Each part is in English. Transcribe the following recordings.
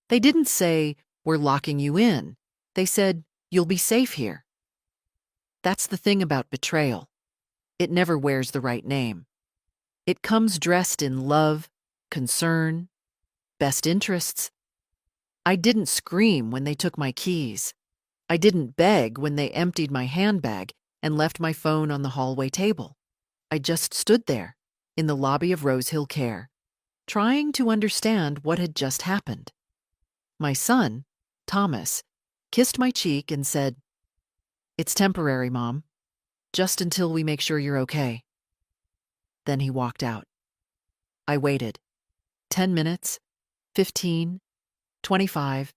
They didn't say, "We're locking you in." They said, "You'll be safe here." That's the thing about betrayal. It never wears the right name. It comes dressed in love, concern, best interests. I didn't scream when they took my keys. I didn't beg when they emptied my handbag and left my phone on the hallway table. I just stood there, in the lobby of Rose Hill Care, trying to understand what had just happened. My son, Thomas, kissed my cheek and said, "It's temporary, Mom. Just until we make sure you're okay." Then he walked out. I waited. 10 minutes, 15, 25.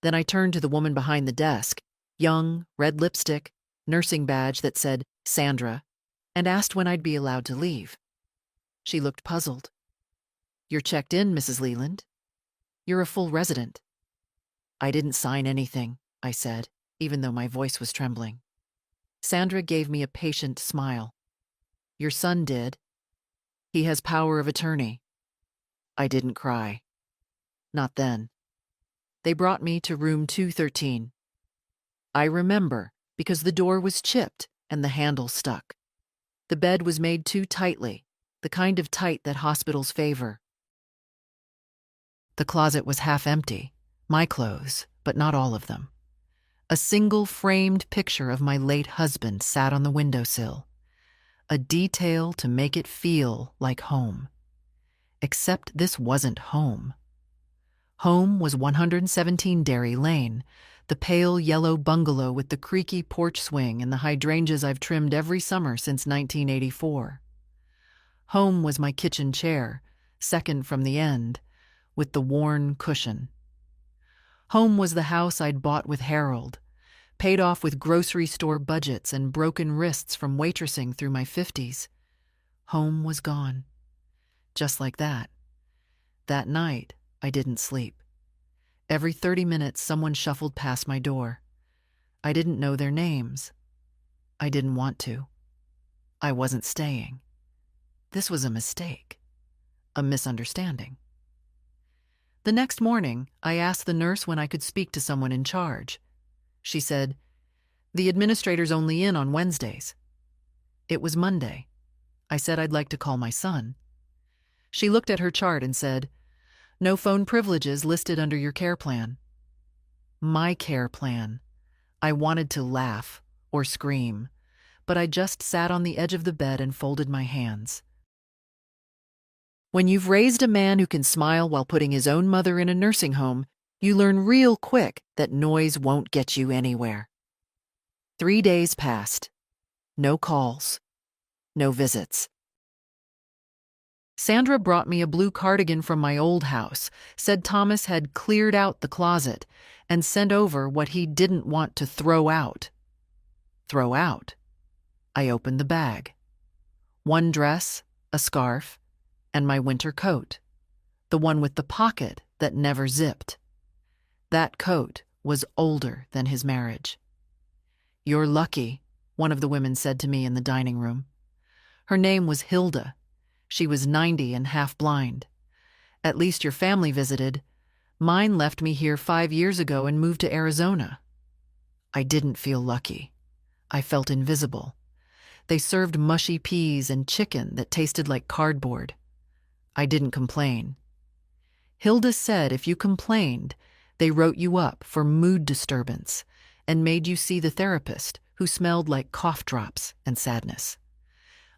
Then I turned to the woman behind the desk, young, red lipstick, nursing badge that said Sandra, and asked when I'd be allowed to leave. She looked puzzled. "You're checked in, Mrs. Leland. You're a full resident." "I didn't sign anything," I said, even though my voice was trembling. Sandra gave me a patient smile. "Your son did. He has power of attorney." I didn't cry. Not then. They brought me to room 213. I remember because the door was chipped and the handle stuck. The bed was made too tightly, the kind of tight that hospitals favor. The closet was half empty, my clothes, but not all of them. A single framed picture of my late husband sat on the windowsill, a detail to make it feel like home. Except this wasn't home. Home was 117 Derry Lane, the pale yellow bungalow with the creaky porch swing and the hydrangeas I've trimmed every summer since 1984. Home was my kitchen chair, second from the end, with the worn cushion. Home was the house I'd bought with Harold, paid off with grocery store budgets and broken wrists from waitressing through my 50s. Home was gone. Just like that. That night, I didn't sleep. Every 30 minutes, someone shuffled past my door. I didn't know their names. I didn't want to. I wasn't staying. This was a mistake. A misunderstanding. The next morning, I asked the nurse when I could speak to someone in charge. She said, "The administrator's only in on Wednesdays." It was Monday. I said I'd like to call my son. She looked at her chart and said, "No phone privileges listed under your care plan." My care plan. I wanted to laugh or scream, but I just sat on the edge of the bed and folded my hands. When you've raised a man who can smile while putting his own mother in a nursing home, you learn real quick that noise won't get you anywhere. 3 days passed. No calls. No visits. Sandra brought me a blue cardigan from my old house, said Thomas had cleared out the closet, and sent over what he didn't want to throw out. Throw out? I opened the bag. One dress, a scarf, and my winter coat, the one with the pocket that never zipped. That coat was older than his marriage. "You're lucky," one of the women said to me in the dining room. Her name was Hilda. She was 90 and half blind. "At least your family visited. Mine left me here 5 years ago and moved to Arizona." I didn't feel lucky. I felt invisible. They served mushy peas and chicken that tasted like cardboard. I didn't complain. Hilda said if you complained, they wrote you up for mood disturbance and made you see the therapist, who smelled like cough drops and sadness.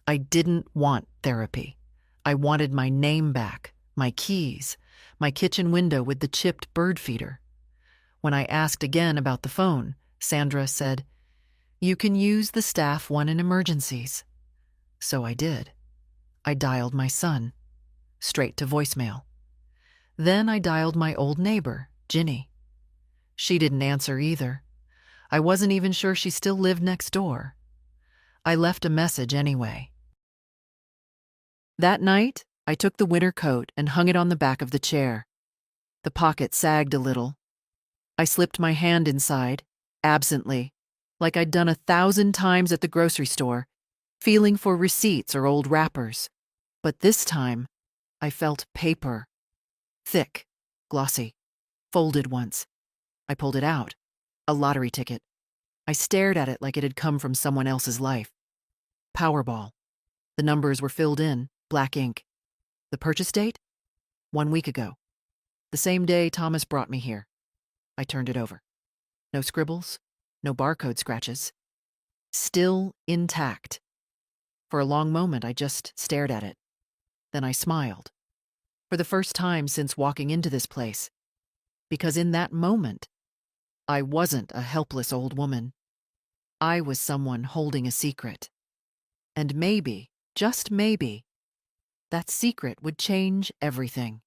I didn't want therapy. I wanted my name back, my keys, my kitchen window with the chipped bird feeder. When I asked again about the phone, Sandra said, "You can use the staff one in emergencies." So I did. I dialed my son. Straight to voicemail. Then I dialed my old neighbor, Ginny. She didn't answer either. I wasn't even sure she still lived next door. I left a message anyway. That night, I took the winter coat and hung it on the back of the chair. The pocket sagged a little. I slipped my hand inside, absently, like I'd done 1,000 times at the grocery store, feeling for receipts or old wrappers. But this time, I felt paper. Thick, glossy. folded once. I pulled it out. A lottery ticket. I stared at it like it had come from someone else's life. Powerball. The numbers were filled in, black ink. The purchase date? 1 week ago. The same day Thomas brought me here. I turned it over. No scribbles, no barcode scratches. Still intact. For a long moment, I just stared at it. Then I smiled. For the first time since walking into this place. Because in that moment, I wasn't a helpless old woman. I was someone holding a secret. And maybe, just maybe, that secret would change everything.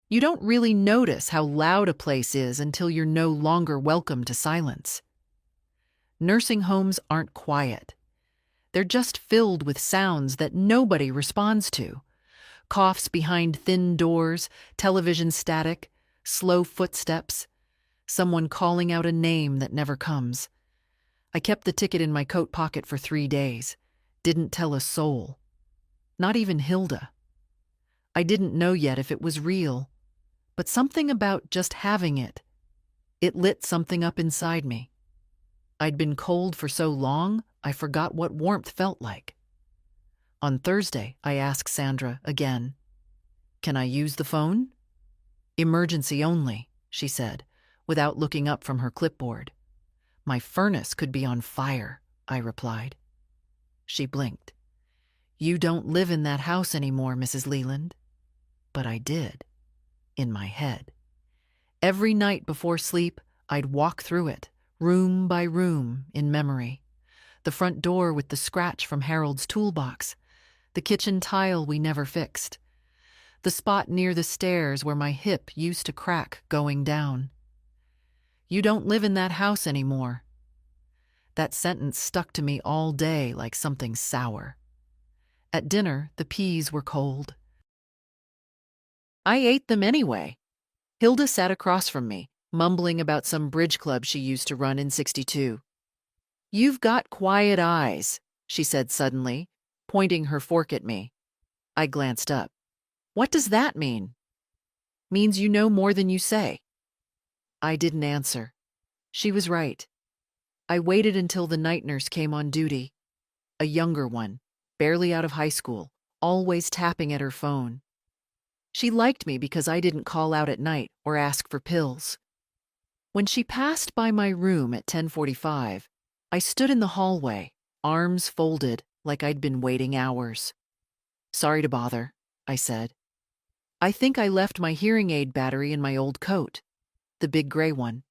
You don't really notice how loud a place is until you're no longer welcome to silence. Nursing homes aren't quiet. They're just filled with sounds that nobody responds to. Coughs behind thin doors, television static, slow footsteps, someone calling out a name that never comes. I kept the ticket in my coat pocket for 3 days. Didn't tell a soul. Not even Hilda. I didn't know yet if it was real, but something about just having it. It lit something up inside me. I'd been cold for so long, I forgot what warmth felt like. On Thursday, I asked Sandra again, "Can I use the phone?" "Emergency only," she said, without looking up from her clipboard. "My furnace could be on fire," I replied. She blinked. "You don't live in that house anymore, Mrs. Leland." But I did. In my head. Every night before sleep, I'd walk through it, room by room, in memory. The front door with the scratch from Harold's toolbox. The kitchen tile we never fixed. The spot near the stairs where my hip used to crack going down. "You don't live in that house anymore." That sentence stuck to me all day like something sour. At dinner, the peas were cold. I ate them anyway. Hilda sat across from me, mumbling about some bridge club she used to run in 62. "You've got quiet eyes," she said suddenly, pointing her fork at me. I glanced up. "What does that mean?" "Means you know more than you say." I didn't answer. She was right. I waited until the night nurse came on duty. A younger one, barely out of high school, always tapping at her phone. She liked me because I didn't call out at night or ask for pills. When she passed by my room at 10:45, I stood in the hallway, arms folded like I'd been waiting hours. "Sorry to bother," I said. "I think I left my hearing aid battery in my old coat, the big gray one.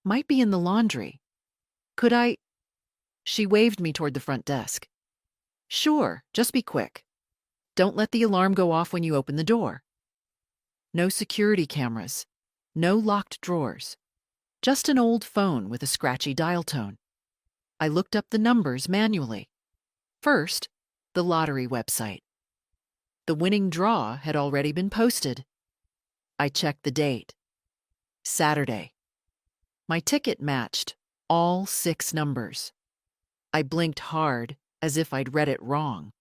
Might be in the laundry. Could I—" She waved me toward the front desk. "Sure, just be quick. Don't let the alarm go off when you open the door." No security cameras, no locked drawers, just an old phone with a scratchy dial tone. I looked up the numbers manually. First, the lottery website. The winning draw had already been posted. I checked the date. Saturday. My ticket matched all 6 numbers. I blinked hard, as if I'd read it wrong.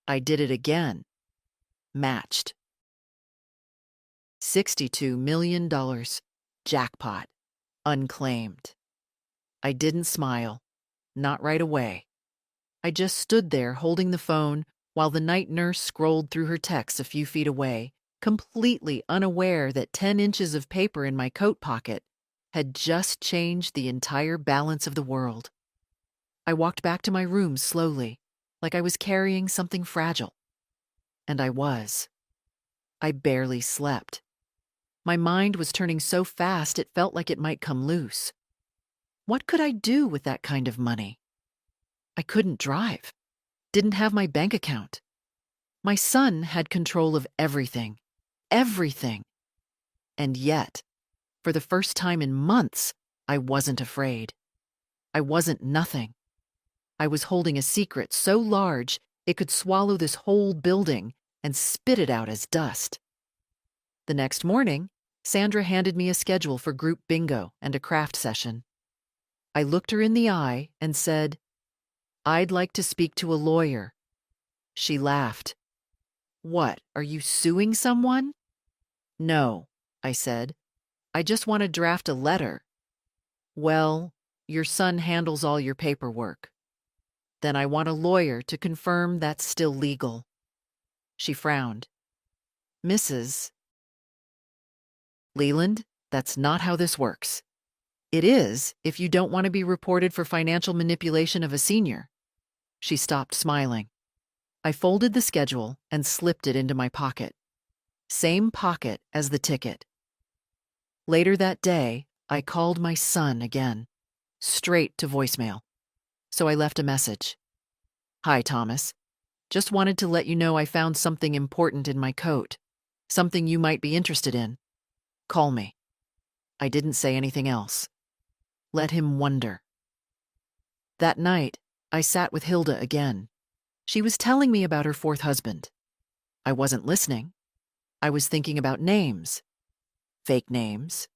I did it again. Matched. $62 million. Jackpot. Unclaimed. I didn't smile. Not right away. I just stood there holding the phone while the night nurse scrolled through her texts a few feet away, completely unaware that 10 inches of paper in my coat pocket had just changed the entire balance of the world. I walked back to my room slowly, like I was carrying something fragile. And I was. I barely slept. My mind was turning so fast it felt like it might come loose. What could I do with that kind of money? I couldn't drive. Didn't have my bank account. My son had control of everything. Everything. And yet, for the first time in months, I wasn't afraid. I wasn't nothing. I was holding a secret so large it could swallow this whole building and spit it out as dust. The next morning, Sandra handed me a schedule for group bingo and a craft session. I looked her in the eye and said, "I'd like to speak to a lawyer." She laughed. "What, are you suing someone?" "No, I said. I just want to draft a letter. Well, your son handles all your paperwork. Then I want a lawyer to confirm that's still legal. She frowned. Mrs. Leland, that's not how this works. It is if you don't want to be reported for financial manipulation of a senior. She stopped smiling. I folded the schedule and slipped it into my pocket. Same pocket as the ticket. Later that day, I called my son again, straight to voicemail. So I left a message. Hi, Thomas. Just wanted to let you know I found something important in my coat. Something you might be interested in. Call me. I didn't say anything else. Let him wonder. That night, I sat with Hilda again. She was telling me about her fourth husband. I wasn't listening. I was thinking about names. Fake names.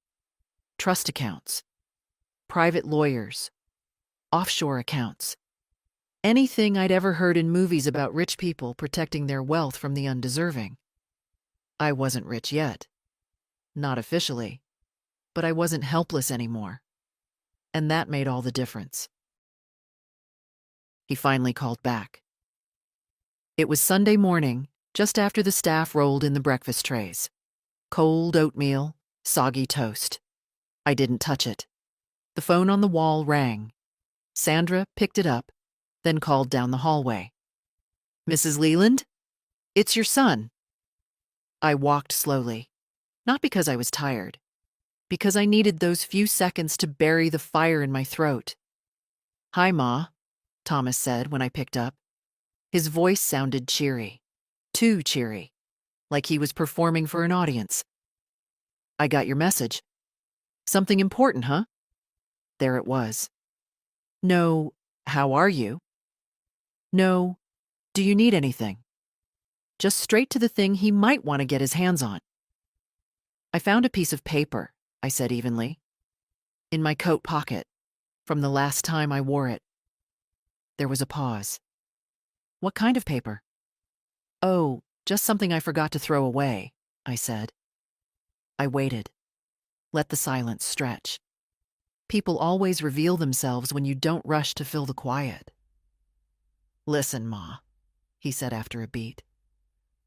Trust accounts. Private lawyers. Offshore accounts. Anything I'd ever heard in movies about rich people protecting their wealth from the undeserving. I wasn't rich yet. Not officially. But I wasn't helpless anymore. And that made all the difference. He finally called back. It was Sunday morning, just after the staff rolled in the breakfast trays. Cold oatmeal, soggy toast. I didn't touch it. The phone on the wall rang. Sandra picked it up, then called down the hallway. Mrs. Leland? It's your son. I walked slowly, not because I was tired, because I needed those few seconds to bury the fire in my throat. Hi, Ma, Thomas said when I picked up. His voice sounded cheery, too cheery, like he was performing for an audience. I got your message. Something important, huh? There it was. No, how are you? No, do you need anything? Just straight to the thing he might want to get his hands on. I found a piece of paper, I said evenly. In my coat pocket, from the last time I wore it. There was a pause. What kind of paper? Oh, just something I forgot to throw away, I said. I waited. Let the silence stretch. People always reveal themselves when you don't rush to fill the quiet. Listen, Ma, he said after a beat.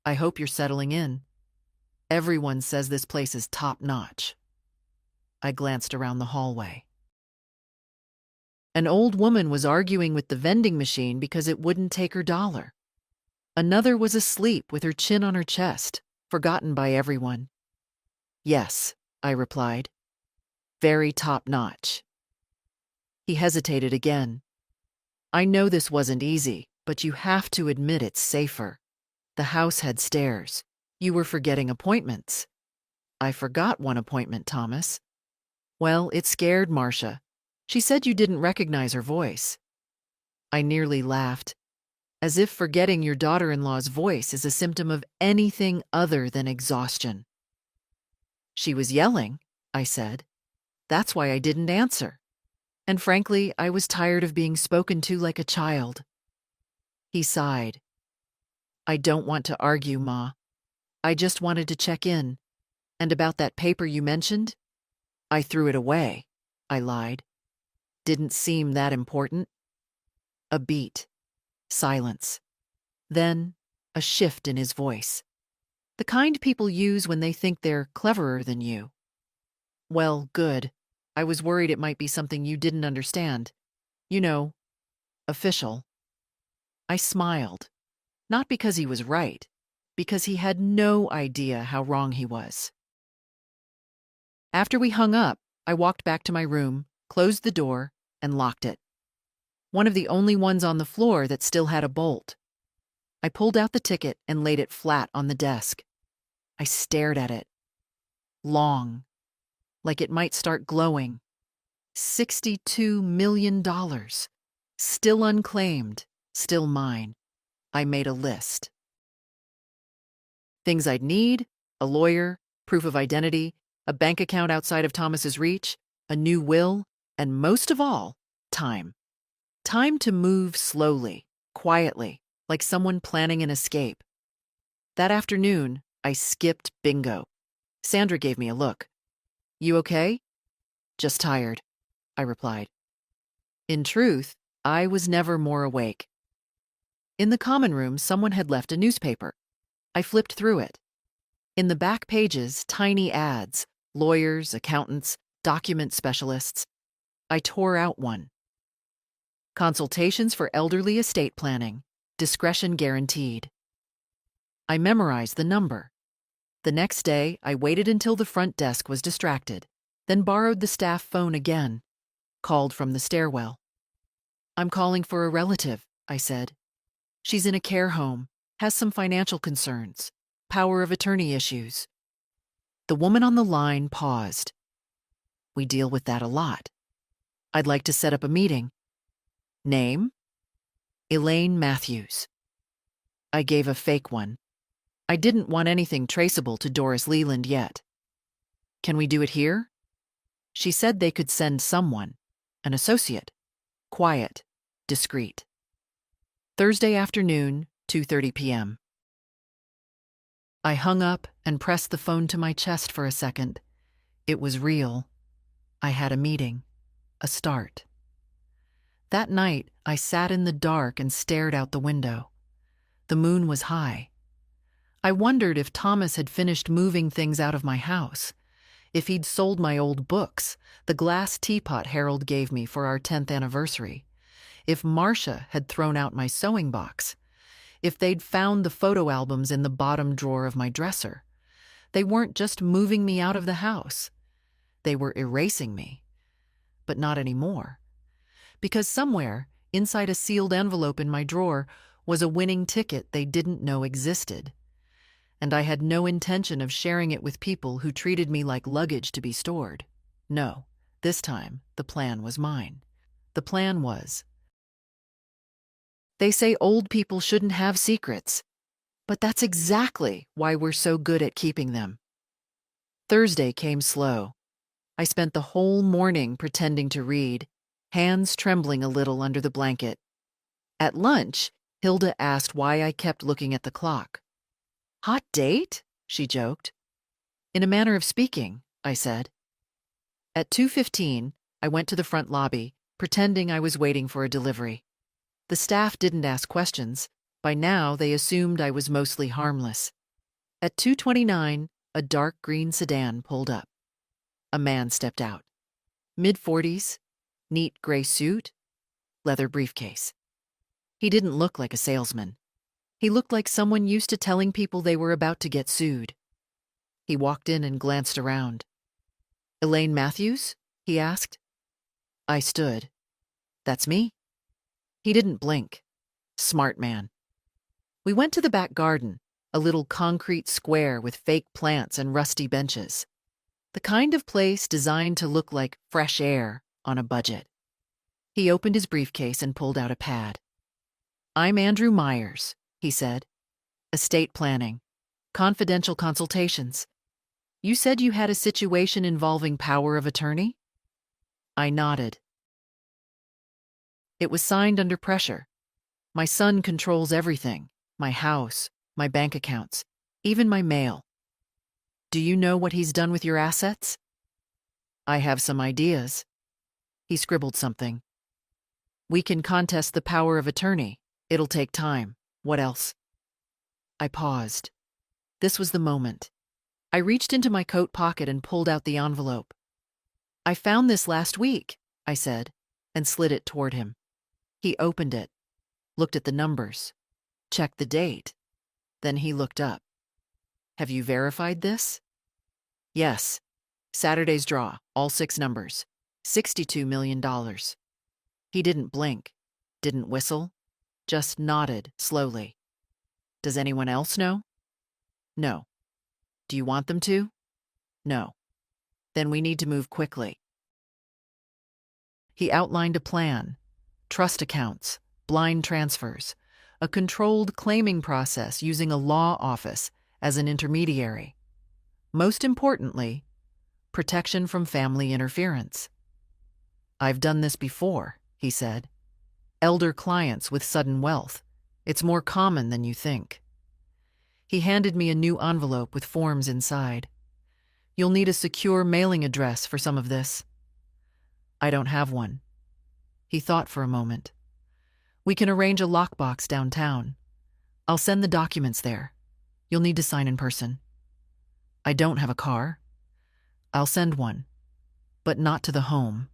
I hope you're settling in. Everyone says this place is top-notch. I glanced around the hallway. An old woman was arguing with the vending machine because it wouldn't take her dollar. Another was asleep with her chin on her chest, forgotten by everyone. Yes, I replied. Very top-notch. He hesitated again. I know this wasn't easy, but you have to admit it's safer. The house had stairs. You were forgetting appointments. I forgot one appointment, Thomas. Well, it scared Marcia. She said you didn't recognize her voice. I nearly laughed, as if forgetting your daughter-in-law's voice is a symptom of anything other than exhaustion. She was yelling, I said. That's why I didn't answer. And frankly, I was tired of being spoken to like a child. He sighed. I don't want to argue, Ma. I just wanted to check in. And about that paper you mentioned? I threw it away, I lied. Didn't seem that important. A beat. Silence. Then, a shift in his voice. The kind people use when they think they're cleverer than you. Well, good. I was worried it might be something you didn't understand. You know, official. I smiled. Not because he was right, because he had no idea how wrong he was. After we hung up, I walked back to my room, closed the door, and locked it. One of the only ones on the floor that still had a bolt. I pulled out the ticket and laid it flat on the desk. I stared at it. Long. Like it might start glowing. $62 million. Still unclaimed. Still mine. I made a list. Things I'd need: a lawyer, proof of identity, a bank account outside of Thomas's reach, a new will, and most of all, time. Time to move slowly, quietly, like someone planning an escape. That afternoon, I skipped bingo. Sandra gave me a look. You okay? Just tired, I replied. In truth, I was never more awake. In the common room, someone had left a newspaper. I flipped through it. In the back pages, tiny ads, lawyers, accountants, document specialists. I tore out one. Consultations for elderly estate planning, discretion guaranteed. I memorized the number. The next day, I waited until the front desk was distracted, then borrowed the staff phone again, called from the stairwell. I'm calling for a relative, I said. She's in a care home, has some financial concerns, power of attorney issues. The woman on the line paused. We deal with that a lot. I'd like to set up a meeting. Name? Elaine Matthews. I gave a fake one. I didn't want anything traceable to Doris Leland yet. Can we do it here? She said they could send someone, an associate, quiet, discreet. Thursday afternoon, 2:30 p.m. I hung up and pressed the phone to my chest for a second. It was real. I had a meeting, a start. That night, I sat in the dark and stared out the window. The moon was high. I wondered if Thomas had finished moving things out of my house, if he'd sold my old books, the glass teapot Harold gave me for our 10th anniversary, if Marcia had thrown out my sewing box, if they'd found the photo albums in the bottom drawer of my dresser. They weren't just moving me out of the house. They were erasing me. But not anymore. Because somewhere, inside a sealed envelope in my drawer, was a winning ticket they didn't know existed. And I had no intention of sharing it with people who treated me like luggage to be stored. No, this time the plan was mine. The plan was, they say old people shouldn't have secrets, but that's exactly why we're so good at keeping them. Thursday came slow. I spent the whole morning pretending to read, hands trembling a little under the blanket. At lunch, Hilda asked why I kept looking at the clock. Hot date? She joked. In a manner of speaking, I said. At 2:15, I went to the front lobby, pretending I was waiting for a delivery. The staff didn't ask questions. By now, they assumed I was mostly harmless. At 2:29, a dark green sedan pulled up. A man stepped out. Mid-40s, neat gray suit, leather briefcase. He didn't look like a salesman. He looked like someone used to telling people they were about to get sued. He walked in and glanced around. Elaine Matthews? He asked. I stood. That's me. He didn't blink. Smart man. We went to the back garden, a little concrete square with fake plants and rusty benches. The kind of place designed to look like fresh air on a budget. He opened his briefcase and pulled out a pad. I'm Andrew Myers, he said. Estate planning. Confidential consultations. You said you had a situation involving power of attorney? I nodded. It was signed under pressure. My son controls everything, my house, my bank accounts, even my mail. Do you know what he's done with your assets? I have some ideas. He scribbled something. We can contest the power of attorney. It'll take time. What else? I paused. This was the moment. I reached into my coat pocket and pulled out the envelope. I found this last week, I said, and slid it toward him. He opened it, looked at the numbers, checked the date. Then he looked up. Have you verified this? Yes. Saturday's draw, all 6 numbers. $62 million. He didn't blink, didn't whistle, just nodded slowly. Does anyone else know? No. Do you want them to? No. Then we need to move quickly. He outlined a plan. Trust accounts, blind transfers, a controlled claiming process using a law office as an intermediary. Most importantly, protection from family interference. I've done this before, he said. Elder clients with sudden wealth. It's more common than you think. He handed me a new envelope with forms inside. You'll need a secure mailing address for some of this. I don't have one. He thought for a moment. We can arrange a lockbox downtown. I'll send the documents there. You'll need to sign in person. I don't have a car. I'll send one, but not to the home.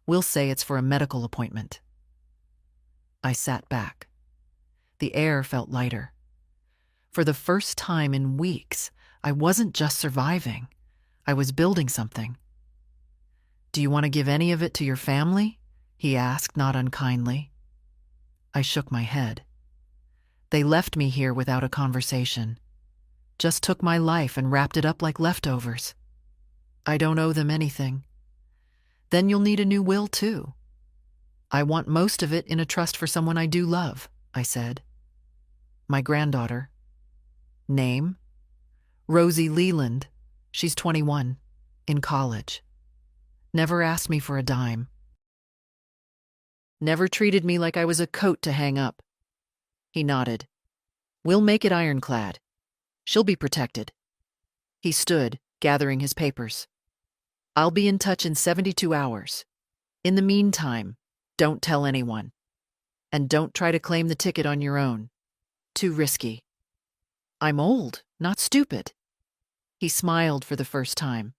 We'll say it's for a medical appointment. I sat back. The air felt lighter. For the first time in weeks, I wasn't just surviving. I was building something. Do you want to give any of it to your family? He asked, not unkindly. I shook my head. They left me here without a conversation. Just took my life and wrapped it up like leftovers. I don't owe them anything. Then you'll need a new will, too. I want most of it in a trust for someone I do love, I said. My granddaughter. Name? Rosie Leland. She's 21, in college. Never asked me for a dime. Never treated me like I was a coat to hang up. He nodded. We'll make it ironclad. She'll be protected. He stood, gathering his papers. I'll be in touch in 72 hours. In the meantime, don't tell anyone. And don't try to claim the ticket on your own. Too risky. I'm old, not stupid. He smiled for the first time.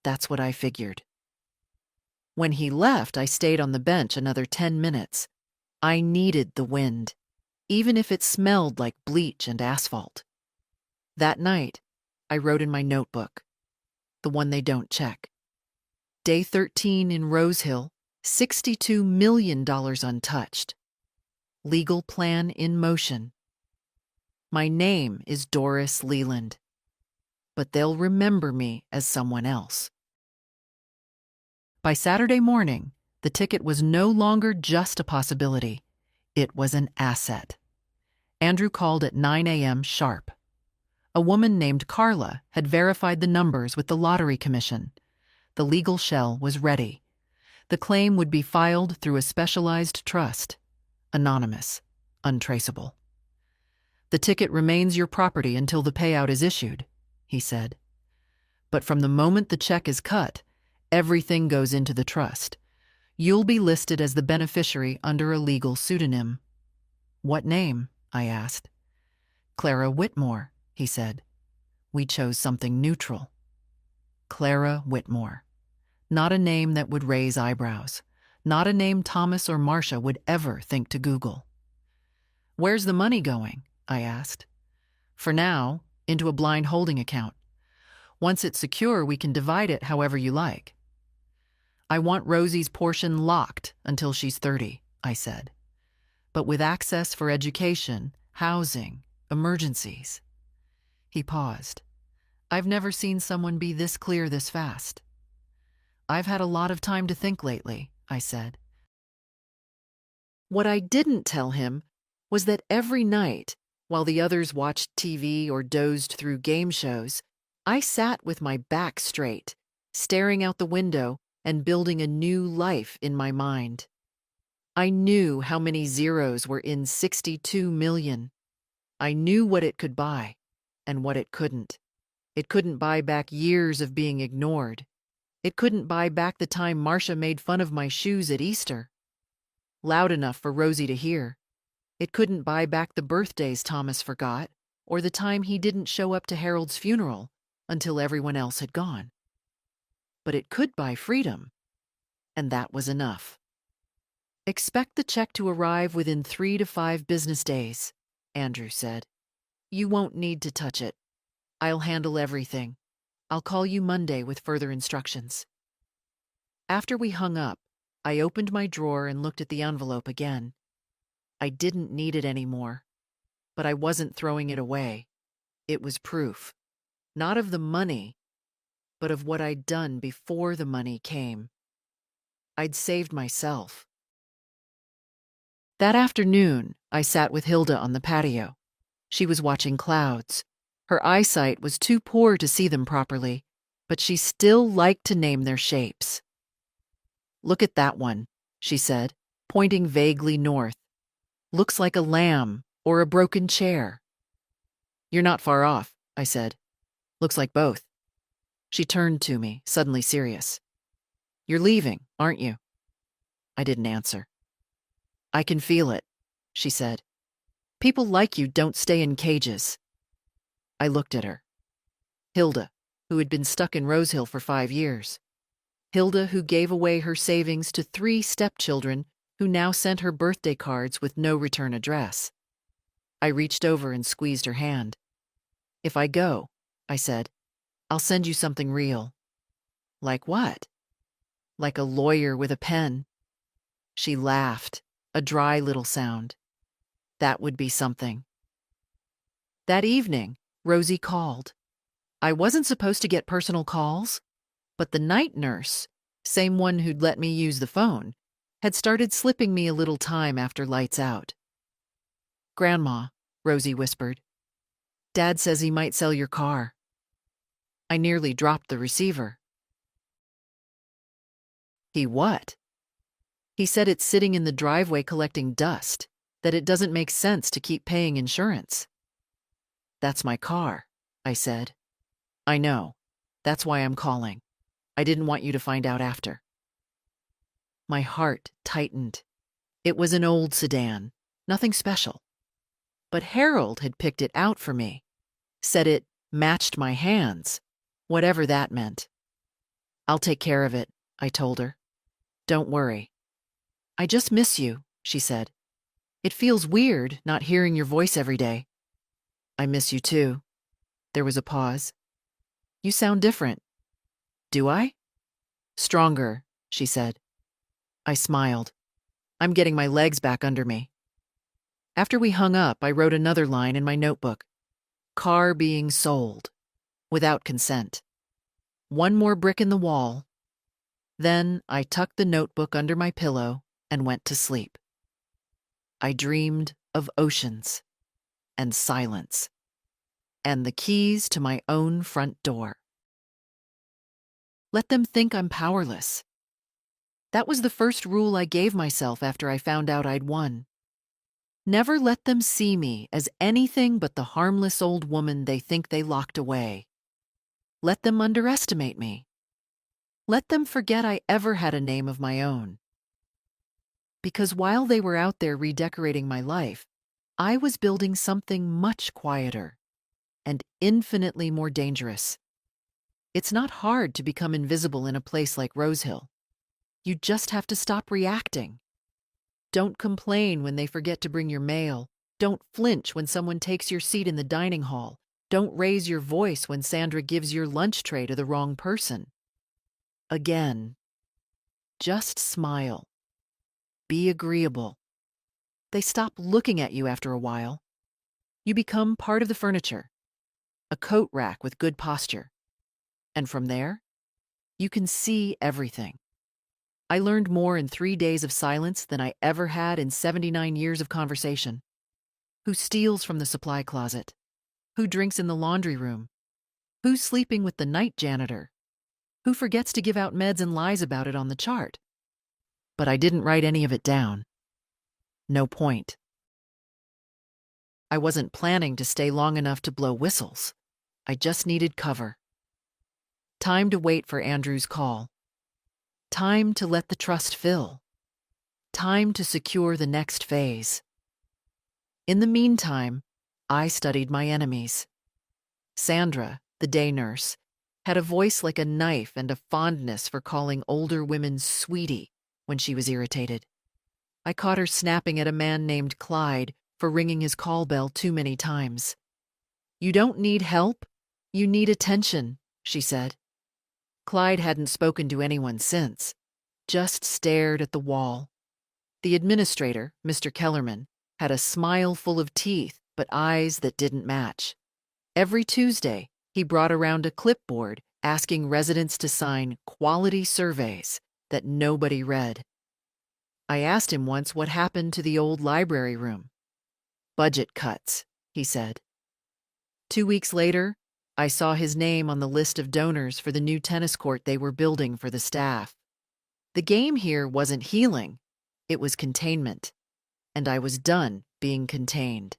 That's what I figured. When he left, I stayed on the bench another 10 minutes. I needed the wind, even if it smelled like bleach and asphalt. That night, I wrote in my notebook, the one they don't check. Day 13 in Rose Hill, $62 million untouched. Legal plan in motion. My name is Doris Leland, but they'll remember me as someone else. By Saturday morning, the ticket was no longer just a possibility. It was an asset. Andrew called at 9 a.m. sharp. A woman named Carla had verified the numbers with the Lottery Commission. The legal shell was ready. The claim would be filed through a specialized trust. Anonymous, untraceable. The ticket remains your property until the payout is issued, he said. But from the moment the check is cut, everything goes into the trust. You'll be listed as the beneficiary under a legal pseudonym. What name? I asked. Clara Whitmore, he said. We chose something neutral. Clara Whitmore. Not a name that would raise eyebrows. Not a name Thomas or Marcia would ever think to Google. Where's the money going? I asked. For now, into a blind holding account. Once it's secure, we can divide it however you like. I want Rosie's portion locked until she's 30, I said. But with access for education, housing, emergencies. He paused. I've never seen someone be this clear this fast. I've had a lot of time to think lately, I said. What I didn't tell him was that every night, while the others watched TV or dozed through game shows, I sat with my back straight, staring out the window and building a new life in my mind. I knew how many zeros were in 62 million. I knew what it could buy and what it couldn't. It couldn't buy back years of being ignored. It couldn't buy back the time Marcia made fun of my shoes at Easter. Loud enough for Rosie to hear. It couldn't buy back the birthdays Thomas forgot, or the time he didn't show up to Harold's funeral until everyone else had gone. But it could buy freedom, and that was enough. Expect the check to arrive within 3 to 5 business days, Andrew said. You won't need to touch it. I'll handle everything. I'll call you Monday with further instructions. After we hung up, I opened my drawer and looked at the envelope again. I didn't need it anymore, but I wasn't throwing it away. It was proof, not of the money, but of what I'd done before the money came. I'd saved myself. That afternoon, I sat with Hilda on the patio. She was watching clouds. Her eyesight was too poor to see them properly, but she still liked to name their shapes. Look at that one, she said, pointing vaguely north. Looks like a lamb or a broken chair. You're not far off, I said. Looks like both. She turned to me, suddenly serious. You're leaving, aren't you? I didn't answer. I can feel it, she said. People like you don't stay in cages. I looked at her. Hilda, who had been stuck in Rosehill for 5 years. Hilda, who gave away her savings to 3 stepchildren who now sent her birthday cards with no return address. I reached over and squeezed her hand. If I go, I said, I'll send you something real. Like what? Like a lawyer with a pen. She laughed, a dry little sound. That would be something. That evening, Rosie called. I wasn't supposed to get personal calls, but the night nurse, same one who'd let me use the phone, had started slipping me a little time after lights out. Grandma, Rosie whispered, Dad says he might sell your car. I nearly dropped the receiver. He what? He said it's sitting in the driveway collecting dust, that it doesn't make sense to keep paying insurance. That's my car, I said. I know. That's why I'm calling. I didn't want you to find out after. My heart tightened. It was an old sedan, nothing special. But Harold had picked it out for me, said it matched my hands, whatever that meant. I'll take care of it, I told her. Don't worry. I just miss you, she said. It feels weird not hearing your voice every day. I miss you too. There was a pause. You sound different. Do I? Stronger, she said. I smiled. I'm getting my legs back under me. After we hung up, I wrote another line in my notebook. Car being sold. Without consent. One more brick in the wall. Then I tucked the notebook under my pillow and went to sleep. I dreamed of oceans and silence and the keys to my own front door. Let them think I'm powerless. That was the first rule I gave myself after I found out I'd won. Never let them see me as anything but the harmless old woman they think they locked away. Let them underestimate me. Let them forget I ever had a name of my own. Because while they were out there redecorating my life, I was building something much quieter and infinitely more dangerous. It's not hard to become invisible in a place like Rosehill. You just have to stop reacting. Don't complain when they forget to bring your mail. Don't flinch when someone takes your seat in the dining hall. Don't raise your voice when Sandra gives your lunch tray to the wrong person. Again, just smile. Be agreeable. They stop looking at you after a while. You become part of the furniture, a coat rack with good posture. And from there, you can see everything. I learned more in 3 days of silence than I ever had in 79 years of conversation. Who steals from the supply closet? Who drinks in the laundry room? Who's sleeping with the night janitor? Who forgets to give out meds and lies about it on the chart? But I didn't write any of it down. No point. I wasn't planning to stay long enough to blow whistles. I just needed cover. Time to wait for Andrew's call. Time to let the trust fill. Time to secure the next phase. In the meantime, I studied my enemies. Sandra, the day nurse, had a voice like a knife and a fondness for calling older women sweetie when she was irritated. I caught her snapping at a man named Clyde for ringing his call bell too many times. You don't need help, you need attention, she said. Clyde hadn't spoken to anyone since, just stared at the wall. The administrator, Mr. Kellerman, had a smile full of teeth but eyes that didn't match. Every Tuesday, he brought around a clipboard asking residents to sign quality surveys that nobody read. I asked him once what happened to the old library room. Budget cuts, he said. 2 weeks later, I saw his name on the list of donors for the new tennis court they were building for the staff. The game here wasn't healing, it was containment, and I was done being contained.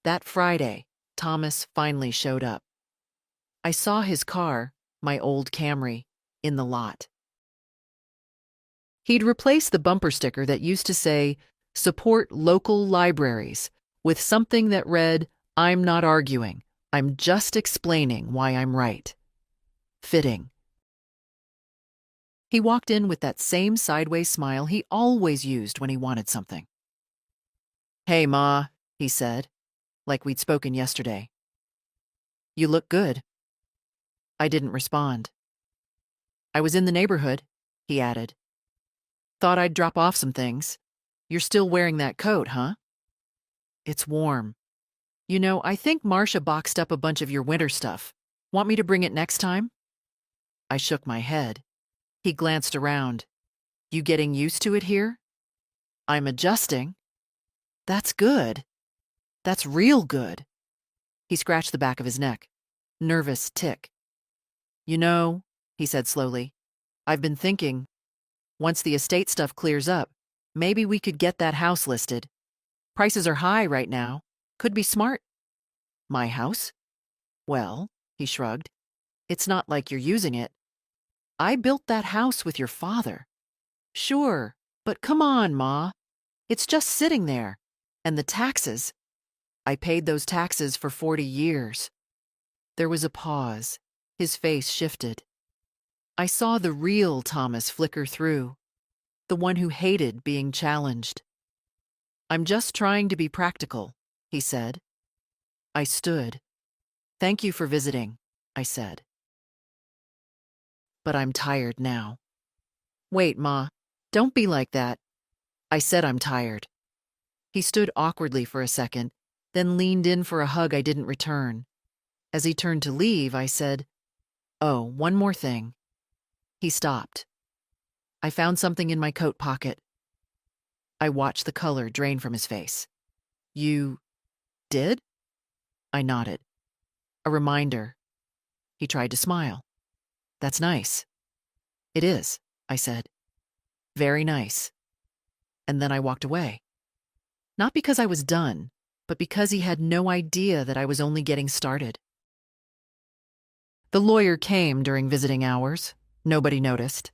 That Friday, Thomas finally showed up. I saw his car, My old Camry, in the lot. He'd replaced the bumper sticker that used to say, "Support local libraries," with something that read, "I'm not arguing. I'm just explaining why I'm right." Fitting. He walked in with that same sideways smile he always used when he wanted something. "Hey, Ma," he said, like we'd spoken yesterday. "You look good." I didn't respond. "I was in the neighborhood," he added. "Thought I'd drop off some things. You're still wearing that coat, huh?" "It's warm. You know, I think Marcia boxed up a bunch of your winter stuff. Want me to bring it next time?" I shook my head. He glanced around. "You getting used to it here?" "I'm adjusting." "That's good. That's real good." He scratched the back of his neck. Nervous tick. "You know," he said slowly, "I've been thinking, once the estate stuff clears up, maybe we could get that house listed. Prices are high right now. Could be smart." "My house?" "Well," he shrugged, "it's not like you're using it. I built that house with your father." "Sure, but come on, Ma. It's just sitting there. And the taxes. I paid those taxes for 40 years. There was a pause. His face shifted. I saw the real Thomas flicker through, the one who hated being challenged. "I'm just trying to be practical," he said. I stood. "Thank you for visiting," I said. "But I'm tired now." "Wait, Ma. Don't be like that." I said I'm tired. He stood awkwardly for a second, then leaned in for a hug I didn't return. As he turned to leave, I said, "Oh, one more thing." He stopped. "I found something in my coat pocket." I watched the color drain from his face. "You did?" I nodded. "A reminder." He tried to smile. "That's nice." "It is," I said. "Very nice." And then I walked away. Not because I was done, but because he had no idea that I was only getting started. The lawyer came during visiting hours. Nobody noticed.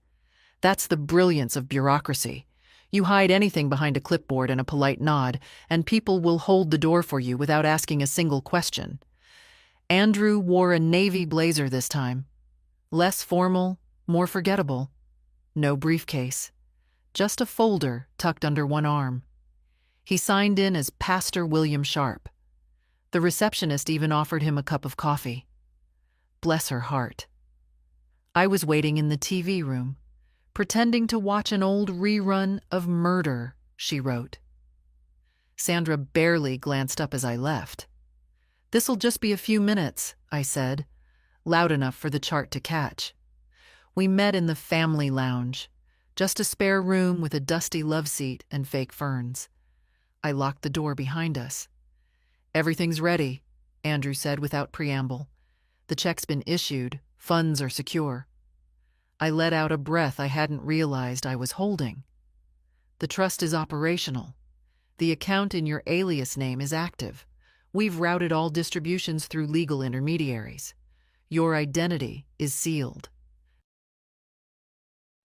That's the brilliance of bureaucracy. You hide anything behind a clipboard and a polite nod, and people will hold the door for you without asking a single question. Andrew wore a navy blazer this time. Less formal, more forgettable. No briefcase. Just a folder tucked under one arm. He signed in as Pastor William Sharp. The receptionist even offered him a cup of coffee. Bless her heart. I was waiting in the TV room, pretending to watch an old rerun of Murder, she wrote. Sandra barely glanced up as I left. "This'll just be a few minutes," I said, loud enough for the chart to catch. We met in the family lounge, just a spare room with a dusty love seat and fake ferns. I locked the door behind us. "Everything's ready," Andrew said without preamble. "The check's been issued, funds are secure." I let out a breath I hadn't realized I was holding. "The trust is operational. The account in your alias name is active. We've routed all distributions through legal intermediaries. Your identity is sealed.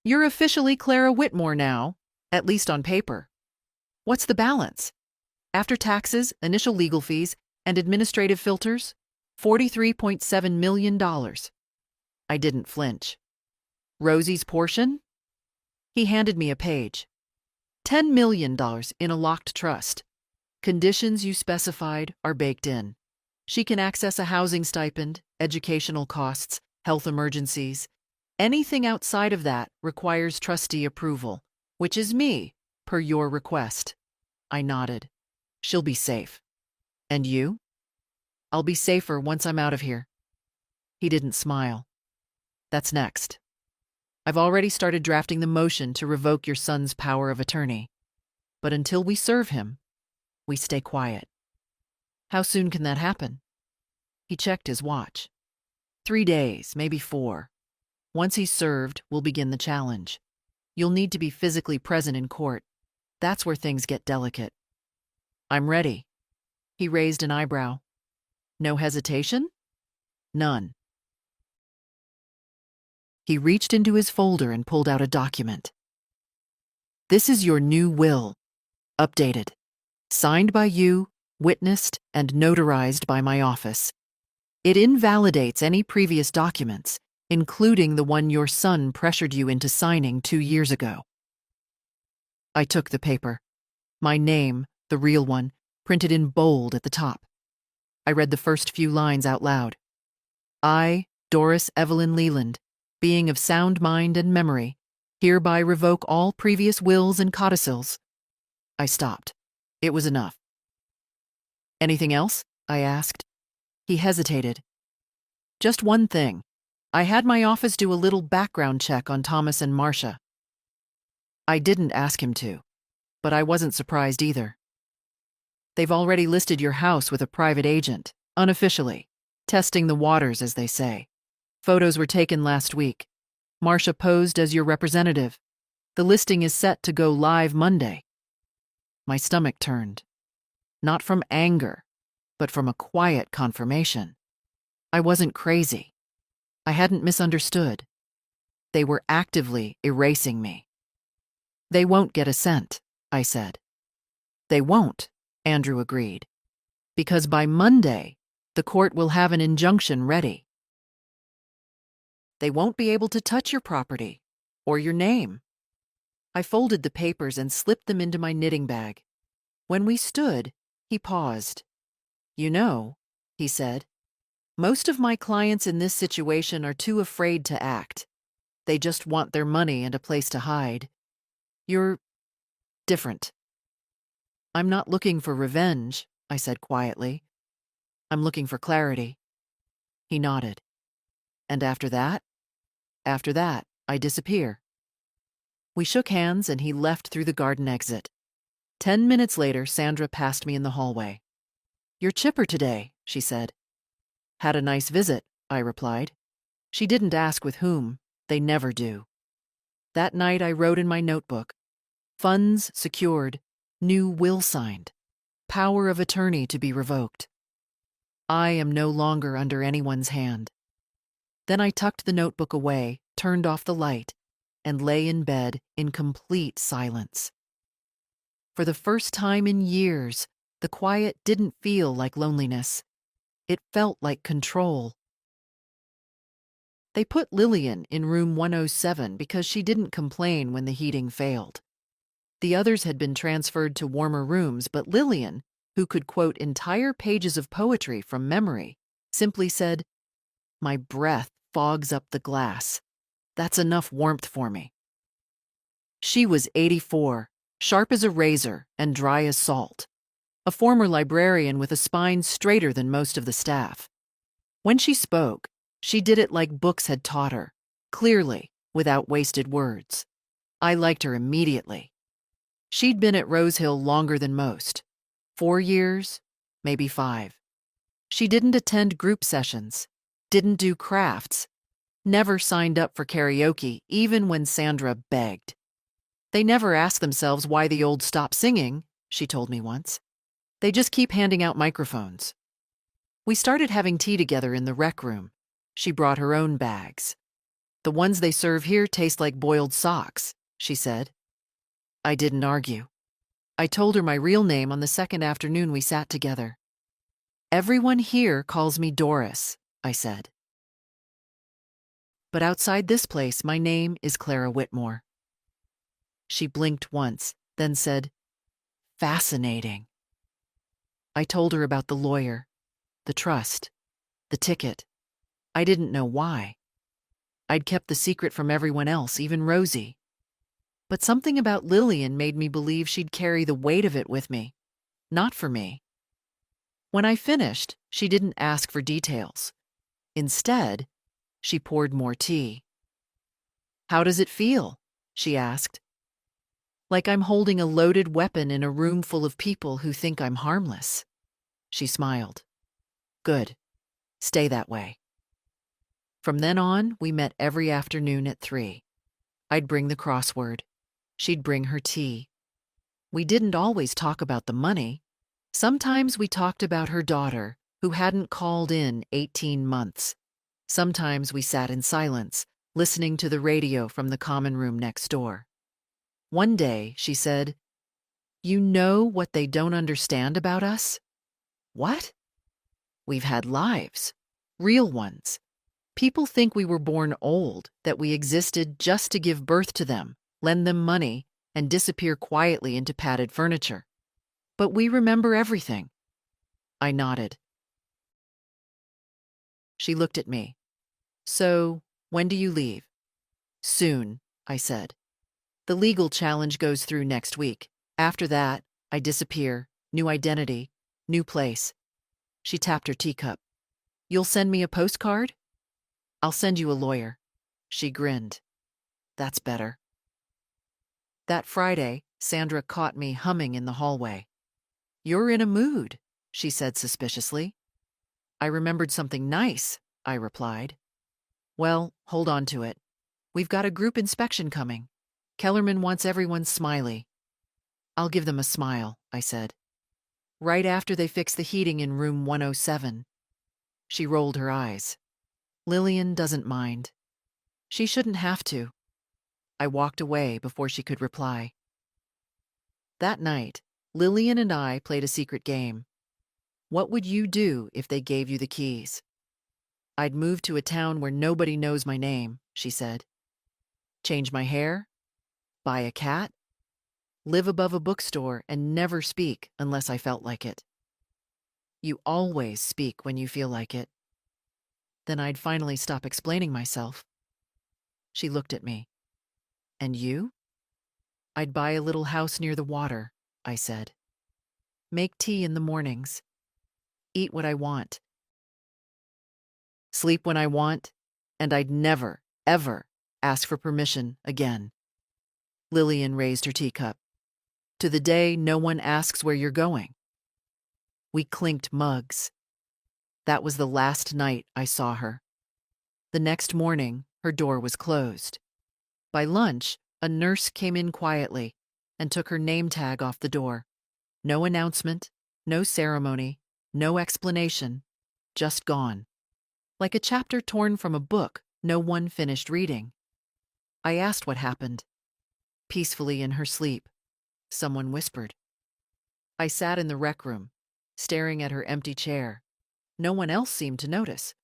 You're officially Clara Whitmore now, at least on paper. What's the balance? After taxes, initial legal fees, and administrative filters, $43.7 million. I didn't flinch. Rosie's portion? He handed me a page. $10 million in a locked trust. Conditions you specified are baked in. She can access a housing stipend, educational costs, health emergencies. Anything outside of that requires trustee approval, which is me, per your request. I nodded. She'll be safe. And you? I'll be safer once I'm out of here. He didn't smile. That's next. I've already started drafting the motion to revoke your son's power of attorney. But until we serve him, we stay quiet. How soon can that happen? He checked his watch. 3 days, maybe 4. Once he's served, we'll begin the challenge. You'll need to be physically present in court. That's where things get delicate. I'm ready. He raised an eyebrow. No hesitation? None. He reached into his folder and pulled out a document. "This is your new will, updated, signed by you, witnessed, and notarized by my office. It invalidates any previous documents, including the one your son pressured you into signing 2 years ago." I took the paper. My name, the real one, printed in bold at the top. I read the first few lines out loud. "I, Doris Evelyn Leland, being of sound mind and memory, hereby revoke all previous wills and codicils." I stopped. It was enough. "Anything else?" I asked. He hesitated. "Just one thing. I had my office do a little background check on Thomas and Marcia." I didn't ask him to, but I wasn't surprised either. "They've already listed your house with a private agent, unofficially, testing the waters, as they say. Photos were taken last week. Marcia posed as your representative. The listing is set to go live Monday." My stomach turned. Not from anger, but from a quiet confirmation. I wasn't crazy. I hadn't misunderstood. They were actively erasing me. "They won't get a cent," I said. "They won't," Andrew agreed, "because by Monday, the court will have an injunction ready. They won't be able to touch your property or your name." I folded the papers and slipped them into my knitting bag. When we stood, he paused. "You know," he said, "most of my clients in this situation are too afraid to act. They just want their money and a place to hide. You're different." "I'm not looking for revenge," I said quietly. "I'm looking for clarity." He nodded. "And after that?" "After that, I disappear." We shook hands and he left through the garden exit. 10 minutes later, Sandra passed me in the hallway. "You're chipper today," she said. "Had a nice visit," I replied. She didn't ask with whom. They never do. That night I wrote in my notebook, "Funds secured, new will signed, power of attorney to be revoked. I am no longer under anyone's hand." Then I tucked the notebook away, turned off the light, and lay in bed in complete silence. For the first time in years, the quiet didn't feel like loneliness. It felt like control. They put Lillian in room 107 because she didn't complain when the heating failed. The others had been transferred to warmer rooms, but Lillian, who could quote entire pages of poetry from memory, simply said, "My breath fogs up the glass. That's enough warmth for me." She was 84, sharp as a razor and dry as salt, a former librarian with a spine straighter than most of the staff. When she spoke, she did it like books had taught her, clearly, without wasted words. I liked her immediately. She'd been at Rose Hill longer than most. 4 years, maybe 5. She didn't attend group sessions, didn't do crafts, never signed up for karaoke, even when Sandra begged. "They never ask themselves why the old stop singing," she told me once. "They just keep handing out microphones." We started having tea together in the rec room. She brought her own bags. "The ones they serve here taste like boiled socks," she said. I didn't argue. I told her my real name on the second afternoon we sat together. "Everyone here calls me Doris," I said. "But outside this place, my name is Clara Whitmore." She blinked once, then said, "Fascinating." I told her about the lawyer, the trust, the ticket. I didn't know why. I'd kept the secret from everyone else, even Rosie. But something about Lillian made me believe she'd carry the weight of it with me, not for me. When I finished, she didn't ask for details. Instead, she poured more tea. "How does it feel?" she asked. "Like I'm holding a loaded weapon in a room full of people who think I'm harmless." She smiled. "Good. Stay that way." From then on, we met every afternoon at 3. I'd bring the crossword. She'd bring her tea. We didn't always talk about the money. Sometimes we talked about her daughter, who hadn't called in 18 months. Sometimes we sat in silence, listening to the radio from the common room next door. One day, she said, "You know what they don't understand about us?" "What?" "We've had lives. Real ones. People think we were born old, that we existed just to give birth to them, lend them money, and disappear quietly into padded furniture. But we remember everything." I nodded. She looked at me. "So, when do you leave?" "Soon," I said. "The legal challenge goes through next week. After that, I disappear. New identity. New place." She tapped her teacup. "You'll send me a postcard?" "I'll send you a lawyer." She grinned. "That's better." That Friday, Sandra caught me humming in the hallway. "You're in a mood," she said suspiciously. "I remembered something nice," I replied. "Well, hold on to it. We've got a group inspection coming. Kellerman wants everyone smiley." "I'll give them a smile," I said. "Right after they fix the heating in room 107. She rolled her eyes. "Lillian doesn't mind." "She shouldn't have to." I walked away before she could reply. That night, Lillian and I played a secret game. "What would you do if they gave you the keys?" "I'd move to a town where nobody knows my name," she said. "Change my hair? Buy a cat? Live above a bookstore and never speak unless I felt like it." "You always speak when you feel like it." Then I'd finally stop explaining myself. She looked at me. "And you?" "I'd buy a little house near the water," I said. "Make tea in the mornings. Eat what I want. Sleep when I want. And I'd never, ever ask for permission again." Lillian raised her teacup. "To the day no one asks where you're going." We clinked mugs. That was the last night I saw her. The next morning, her door was closed. By lunch, a nurse came in quietly and took her name tag off the door. No announcement, no ceremony, no explanation, just gone. Like a chapter torn from a book no one finished reading. I asked what happened. Peacefully in her sleep, someone whispered. I sat in the rec room, staring at her empty chair. No one else seemed to notice.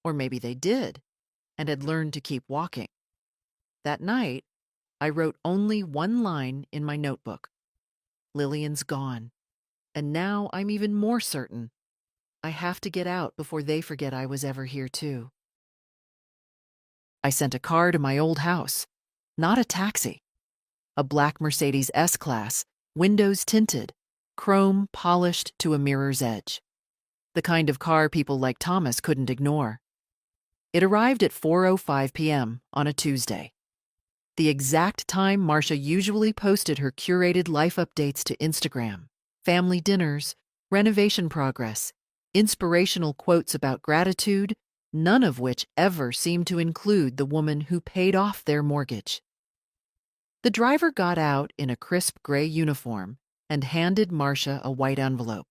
Or maybe they did, and had learned to keep walking. That night, I wrote only one line in my notebook. "Lillian's gone. And now I'm even more certain. I have to get out before they forget I was ever here too." I sent a car to my old house. Not a taxi. A black Mercedes S-Class, windows tinted, chrome polished to a mirror's edge. The kind of car people like Thomas couldn't ignore. It arrived at 4:05 p.m. on a Tuesday. The exact time Marcia usually posted her curated life updates to Instagram. Family dinners, renovation progress, inspirational quotes about gratitude, none of which ever seemed to include the woman who paid off their mortgage. The driver got out in a crisp gray uniform and handed Marcia a white envelope.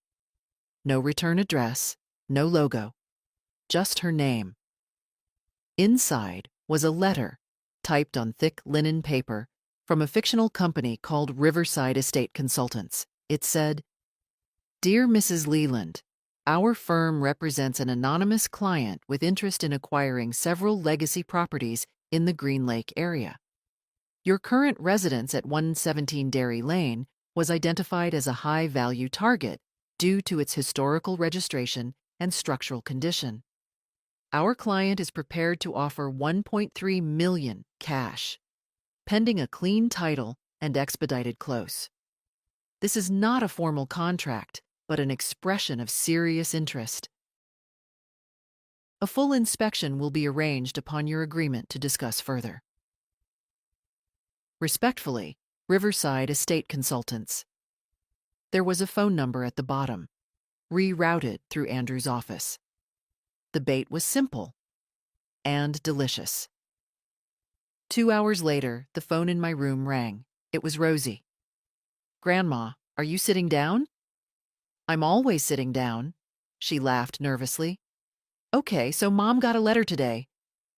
No return address, no logo, just her name. Inside was a letter, typed on thick linen paper, from a fictional company called Riverside Estate Consultants. It said, "Dear Mrs. Leland, our firm represents an anonymous client with interest in acquiring several legacy properties in the Green Lake area. Your current residence at 117 Dairy Lane was identified as a high-value target due to its historical registration and structural condition. Our client is prepared to offer $1.3 million cash, pending a clean title and expedited close. This is not a formal contract, but an expression of serious interest. A full inspection will be arranged upon your agreement to discuss further. Respectfully, Riverside Estate Consultants." There was a phone number at the bottom, rerouted through Andrew's office. The bait was simple and delicious. 2 hours later, the phone in my room rang. It was Rosie. "Grandma, are you sitting down?" "I'm always sitting down." She laughed nervously. "Okay, so Mom got a letter today.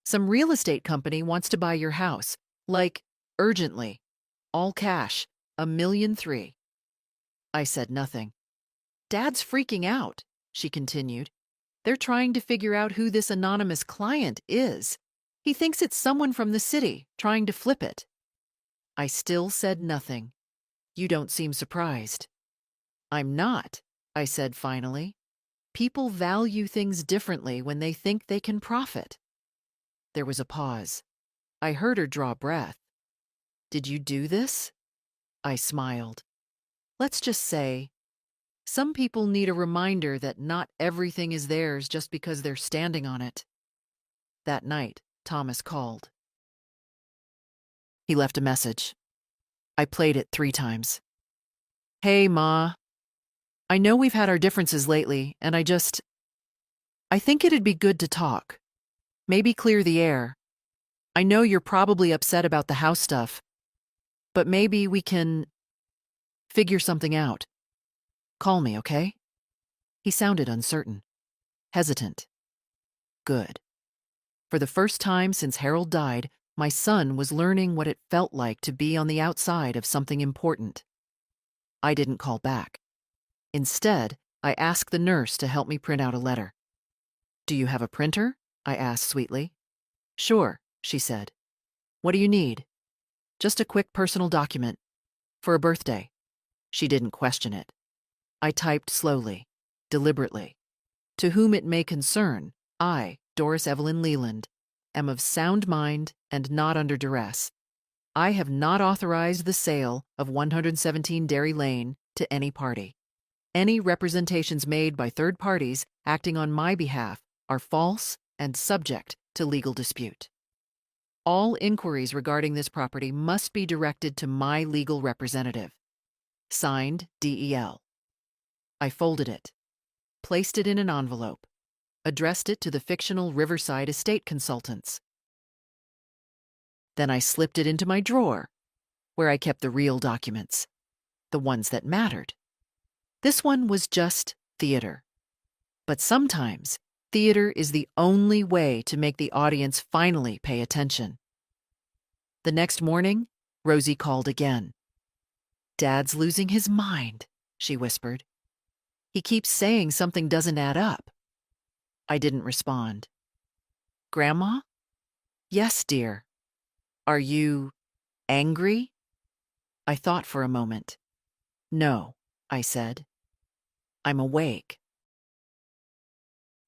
Some real estate company wants to buy your house. Like, urgently. All cash. $1.3 million. I said nothing. Dad's freaking out, she continued. They're trying to figure out who this anonymous client is. He thinks it's someone from the city, trying to flip it. I still said nothing. You don't seem surprised. I'm not, I said finally. People value things differently when they think they can profit. There was a pause. I heard her draw breath. Did you do this? I smiled. Let's just say, some people need a reminder that not everything is theirs just because they're standing on it. That night, Thomas called. He left a message. I played it 3 times. Hey, Ma. I know we've had our differences lately, and I think it'd be good to talk. Maybe clear the air. I know you're probably upset about the house stuff, but maybe we can figure something out. Call me, okay? He sounded uncertain, hesitant. Good. For the first time since Harold died, my son was learning what it felt like to be on the outside of something important. I didn't call back. Instead, I asked the nurse to help me print out a letter. Do you have a printer? I asked sweetly. Sure, she said. What do you need? Just a quick personal document. For a birthday. She didn't question it. I typed slowly, deliberately. To whom it may concern, I, Doris Evelyn Leland, am of sound mind and not under duress. I have not authorized the sale of 117 Dairy Lane to any party. Any representations made by third parties acting on my behalf are false and subject to legal dispute. All inquiries regarding this property must be directed to my legal representative. Signed, DEL. I folded it, placed it in an envelope, addressed it to the fictional Riverside estate consultants. Then I slipped it into my drawer, where I kept the real documents, the ones that mattered. This one was just theater. But sometimes, theater is the only way to make the audience finally pay attention. The next morning, Rosie called again. Dad's losing his mind, she whispered. He keeps saying something doesn't add up. I didn't respond. Grandma? Yes, dear. Are you angry? I thought for a moment. No, I said. I'm awake.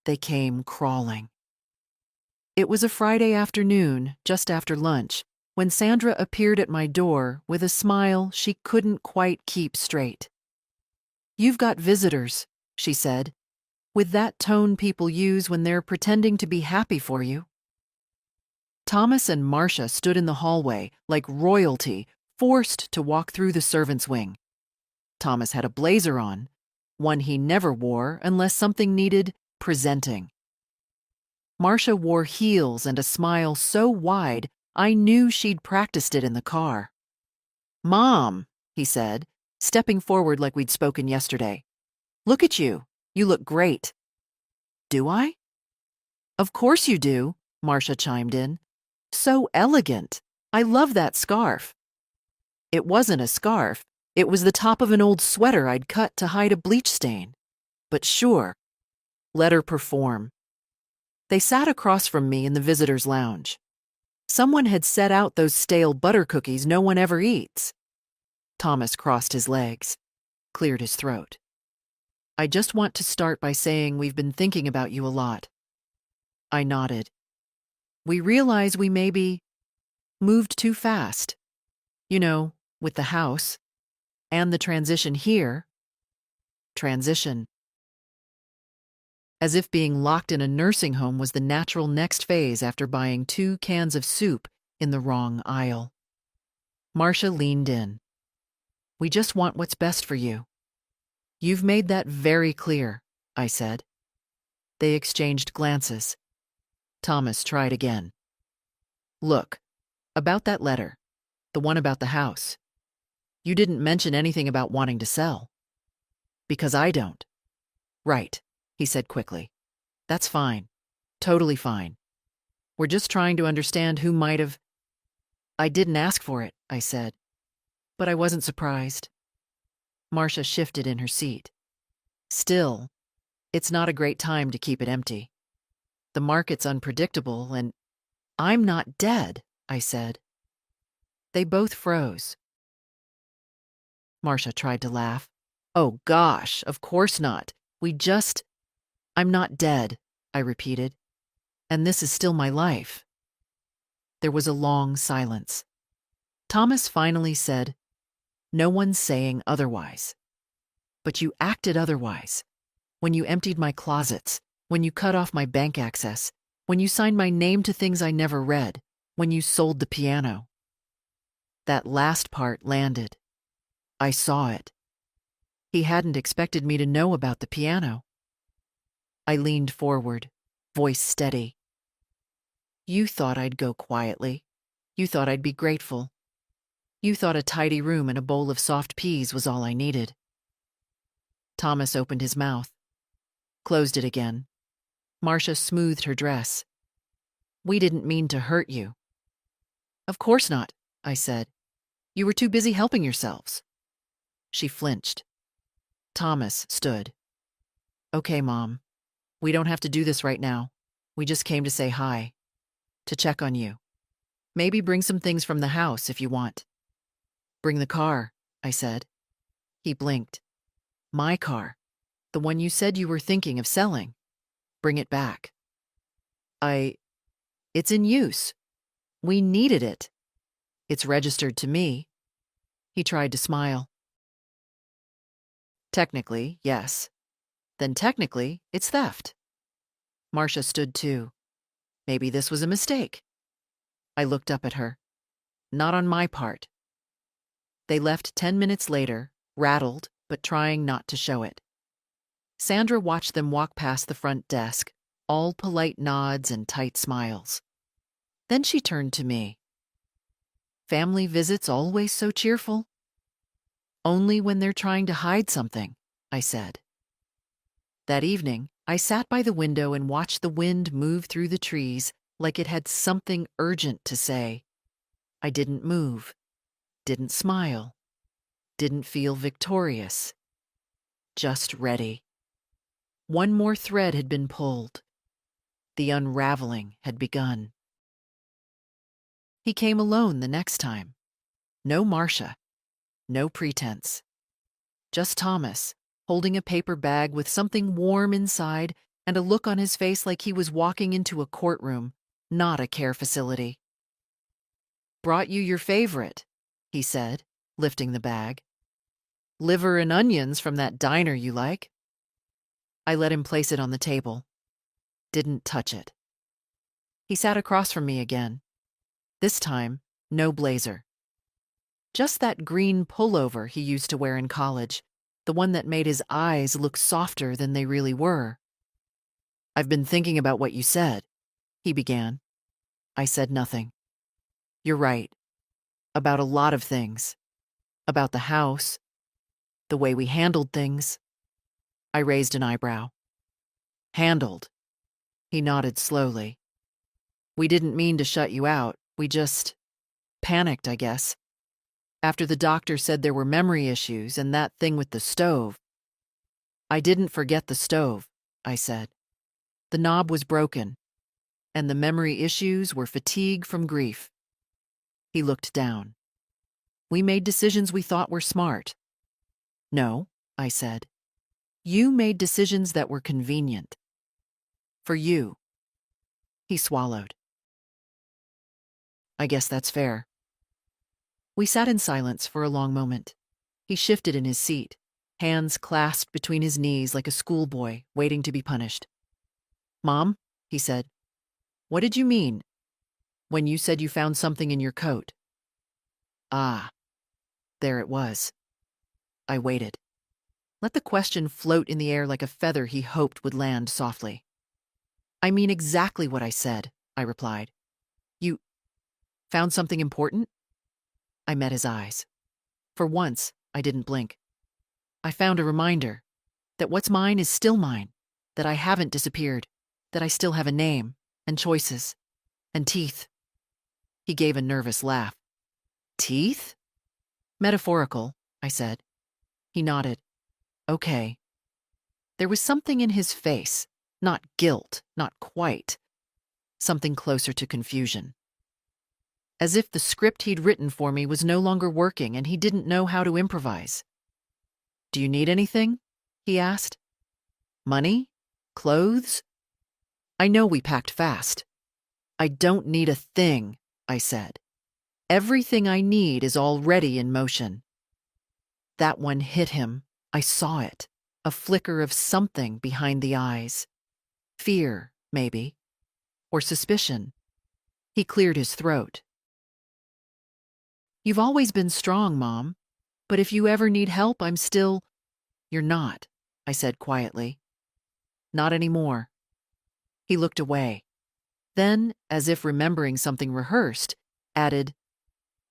They came crawling. It was a Friday afternoon, just after lunch, when Sandra appeared at my door with a smile she couldn't quite keep straight. You've got visitors, she said, with that tone people use when they're pretending to be happy for you. Thomas and Marcia stood in the hallway like royalty, forced to walk through the servants' wing. Thomas had a blazer on, one he never wore unless something needed presenting. Marcia wore heels and a smile so wide I knew she'd practiced it in the car. Mom, he said, stepping forward like we'd spoken yesterday. Look at you. You look great. Do I? Of course you do, Marcia chimed in. So elegant. I love that scarf. It wasn't a scarf. It was the top of an old sweater I'd cut to hide a bleach stain. But sure. Let her perform. They sat across from me in the visitors' lounge. Someone had set out those stale butter cookies no one ever eats. Thomas crossed his legs, cleared his throat. I just want to start by saying we've been thinking about you a lot. I nodded. We realize we maybe moved too fast. You know, with the house. And the transition here. Transition. As if being locked in a nursing home was the natural next phase after buying 2 cans of soup in the wrong aisle. Marcia leaned in. We just want what's best for you. You've made that very clear, I said. They exchanged glances. Thomas tried again. Look, about that letter, the one about the house. You didn't mention anything about wanting to sell. Because I don't. Right, he said quickly. That's fine. Totally fine. We're just trying to understand who might have. I didn't ask for it, I said. But I wasn't surprised. Marcia shifted in her seat. Still, it's not a great time to keep it empty. The market's unpredictable and I'm not dead, I said. They both froze. Marcia tried to laugh. Oh gosh, of course not. I'm not dead, I repeated. And this is still my life. There was a long silence. Thomas finally said, "No one's saying otherwise. But you acted otherwise. When you emptied my closets, when you cut off my bank access, when you signed my name to things I never read, when you sold the piano." That last part landed. I saw it. He hadn't expected me to know about the piano. I leaned forward, voice steady. You thought I'd go quietly. You thought I'd be grateful. You thought a tidy room and a bowl of soft peas was all I needed. Thomas opened his mouth, closed it again. Marcia smoothed her dress. We didn't mean to hurt you. Of course not, I said. You were too busy helping yourselves. She flinched. Thomas stood. Okay, Mom. We don't have to do this right now. We just came to say hi. To check on you. Maybe bring some things from the house if you want. Bring the car, I said. He blinked. My car. The one you said you were thinking of selling. Bring it back. It's in use. We needed it. It's registered to me. He tried to smile. Technically, yes. Then technically, it's theft. Marcia stood too. Maybe this was a mistake. I looked up at her. Not on my part. They left 10 minutes later, rattled, but trying not to show it. Sandra watched them walk past the front desk, all polite nods and tight smiles. Then she turned to me. Family visits always so cheerful? Only when they're trying to hide something, I said. That evening, I sat by the window and watched the wind move through the trees like it had something urgent to say. I didn't move, didn't smile, didn't feel victorious. Just ready. One more thread had been pulled. The unraveling had begun. He came alone the next time. No Marcia. No pretense. Just Thomas, holding a paper bag with something warm inside and a look on his face like he was walking into a courtroom, not a care facility. Brought you your favorite, he said, lifting the bag. Liver and onions from that diner you like. I let him place it on the table. Didn't touch it. He sat across from me again. This time, no blazer. Just that green pullover he used to wear in college, the one that made his eyes look softer than they really were. I've been thinking about what you said, he began. I said nothing. You're right. About a lot of things. About the house. The way we handled things. I raised an eyebrow. Handled. He nodded slowly. We didn't mean to shut you out. We just panicked, I guess. After the doctor said there were memory issues and that thing with the stove. I didn't forget the stove, I said. The knob was broken, and the memory issues were fatigue from grief. He looked down. We made decisions we thought were smart. No, I said. You made decisions that were convenient. For you. He swallowed. I guess that's fair. We sat in silence for a long moment. He shifted in his seat, hands clasped between his knees like a schoolboy waiting to be punished. Mom, he said, what did you mean when you said you found something in your coat? Ah, there it was. I waited. Let the question float in the air like a feather he hoped would land softly. I mean exactly what I said, I replied. You found something important? I met his eyes. For once, I didn't blink. I found a reminder that what's mine is still mine, that I haven't disappeared, that I still have a name and choices. And teeth. He gave a nervous laugh. Teeth? Metaphorical, I said. He nodded. Okay. There was something in his face. Not guilt, not quite. Something closer to confusion. As if the script he'd written for me was no longer working and he didn't know how to improvise. Do you need anything? He asked. Money? Clothes? I know we packed fast. I don't need a thing, I said. Everything I need is already in motion. That one hit him. I saw it. A flicker of something behind the eyes. Fear, maybe. Or suspicion. He cleared his throat. You've always been strong, Mom. But if you ever need help, I'm still... You're not, I said quietly. Not anymore. He looked away. Then, as if remembering something rehearsed, added,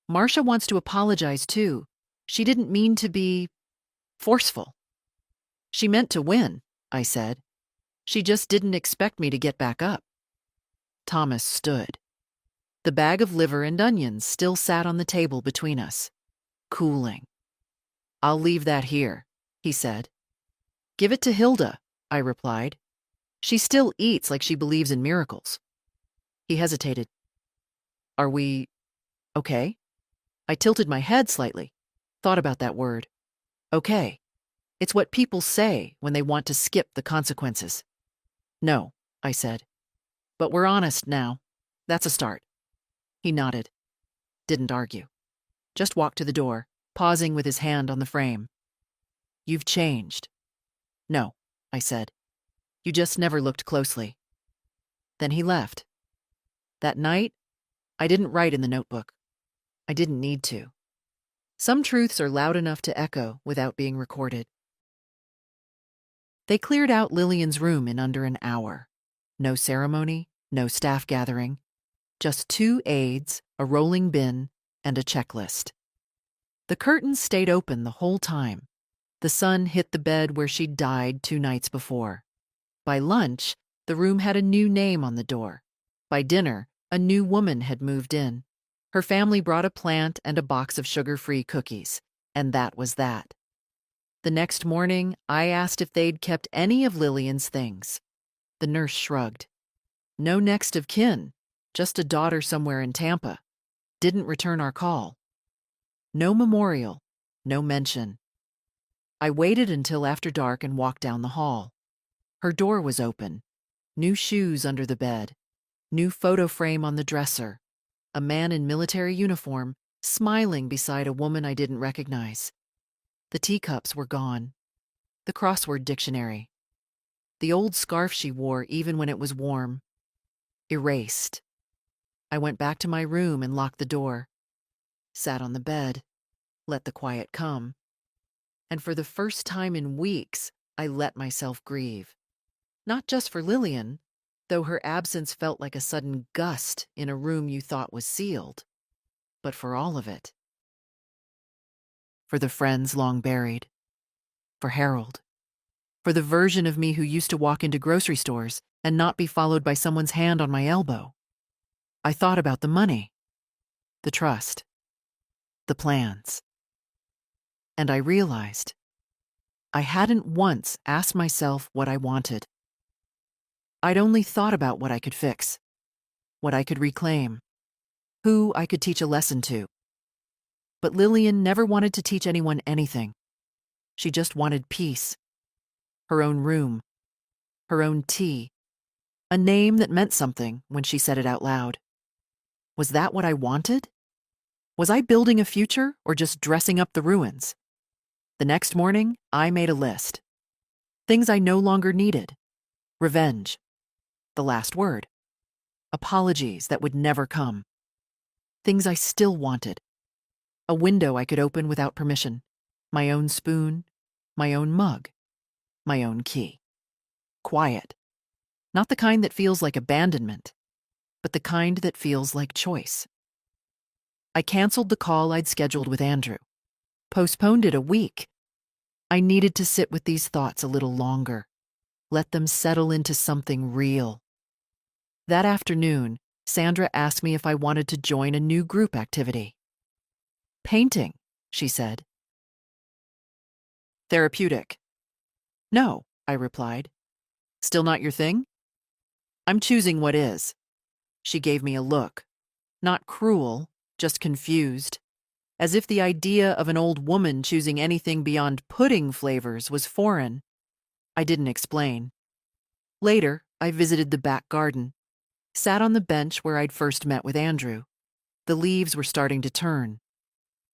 Marcia wants to apologize too. She didn't mean to be... forceful. She meant to win, I said. She just didn't expect me to get back up. Thomas stood. The bag of liver and onions still sat on the table between us, cooling. I'll leave that here, he said. Give it to Hilda, I replied. She still eats like she believes in miracles. He hesitated. Are we okay? I tilted my head slightly, thought about that word. Okay. It's what people say when they want to skip the consequences. No, I said. But we're honest now. That's a start. He nodded. Didn't argue. Just walked to the door, pausing with his hand on the frame. You've changed. No, I said. You just never looked closely. Then he left. That night, I didn't write in the notebook. I didn't need to. Some truths are loud enough to echo without being recorded. They cleared out Lillian's room in under an hour. No ceremony, no staff gathering. Just 2 aides, a rolling bin, and a checklist. The curtains stayed open the whole time. The sun hit the bed where she'd died 2 nights before. By lunch, the room had a new name on the door. By dinner, a new woman had moved in. Her family brought a plant and a box of sugar-free cookies, and that was that. The next morning, I asked if they'd kept any of Lillian's things. The nurse shrugged. No next of kin, just a daughter somewhere in Tampa. Didn't return our call. No memorial, no mention. I waited until after dark and walked down the hall. Her door was open. New shoes under the bed. New photo frame on the dresser. A man in military uniform, smiling beside a woman I didn't recognize. The teacups were gone. The crossword dictionary. The old scarf she wore even when it was warm. Erased. I went back to my room and locked the door. Sat on the bed. Let the quiet come. And for the first time in weeks, I let myself grieve. Not just for Lillian, though her absence felt like a sudden gust in a room you thought was sealed, but for all of it. For the friends long buried. For Harold. For the version of me who used to walk into grocery stores and not be followed by someone's hand on my elbow. I thought about the money, the trust, the plans. And I realized I hadn't once asked myself what I wanted. I'd only thought about what I could fix, what I could reclaim, who I could teach a lesson to. But Lillian never wanted to teach anyone anything. She just wanted peace. Her own room. Her own tea. A name that meant something when she said it out loud. Was that what I wanted? Was I building a future or just dressing up the ruins? The next morning, I made a list. Things I no longer needed. Revenge. The last word. Apologies that would never come. Things I still wanted. A window I could open without permission. My own spoon. My own mug. My own key. Quiet. Not the kind that feels like abandonment, but the kind that feels like choice. I canceled the call I'd scheduled with Andrew. Postponed it a week. I needed to sit with these thoughts a little longer. Let them settle into something real. That afternoon, Sandra asked me if I wanted to join a new group activity. Painting, she said. Therapeutic. No, I replied. Still not your thing? I'm choosing what is. She gave me a look. Not cruel, just confused. As if the idea of an old woman choosing anything beyond pudding flavors was foreign. I didn't explain. Later, I visited the back garden. Sat on the bench where I'd first met with Andrew. The leaves were starting to turn.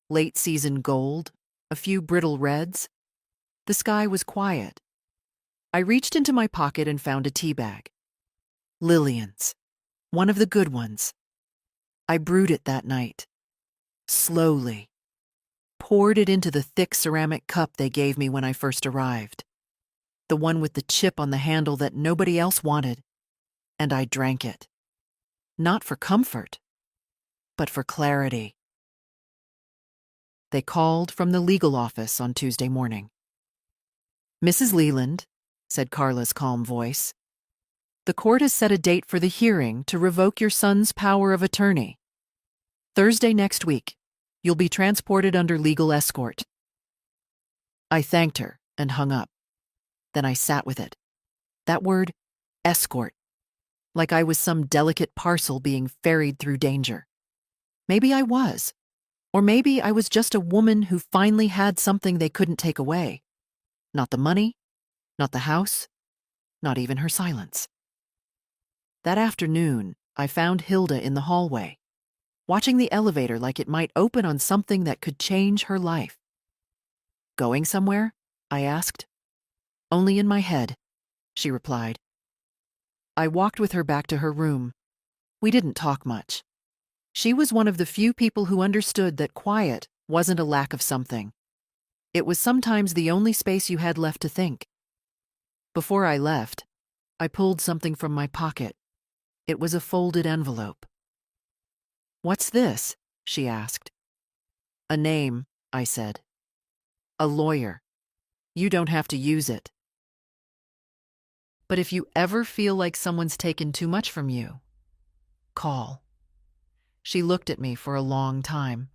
Late season gold, a few brittle reds. The sky was quiet. I reached into my pocket and found a tea bag. Lillian's. One of the good ones. I brewed it that night. Slowly. Poured it into the thick ceramic cup they gave me when I first arrived. The one with the chip on the handle that nobody else wanted. And I drank it. Not for comfort, but for clarity. They called from the legal office on Tuesday morning. Mrs. Leland, said Carla's calm voice, the court has set a date for the hearing to revoke your son's power of attorney. Thursday next week. You'll be transported under legal escort. I thanked her and hung up. Then I sat with it. That word, escort. Like I was some delicate parcel being ferried through danger. Maybe I was. Or maybe I was just a woman who finally had something they couldn't take away. Not the money, not the house, not even her silence. That afternoon, I found Hilda in the hallway, watching the elevator like it might open on something that could change her life. Going somewhere? I asked. Only in my head, she replied. I walked with her back to her room. We didn't talk much. She was one of the few people who understood that quiet wasn't a lack of something. It was sometimes the only space you had left to think. Before I left, I pulled something from my pocket. It was a folded envelope. What's this? She asked. A name, I said. A lawyer. You don't have to use it. But if you ever feel like someone's taken too much from you, call. She looked at me for a long time,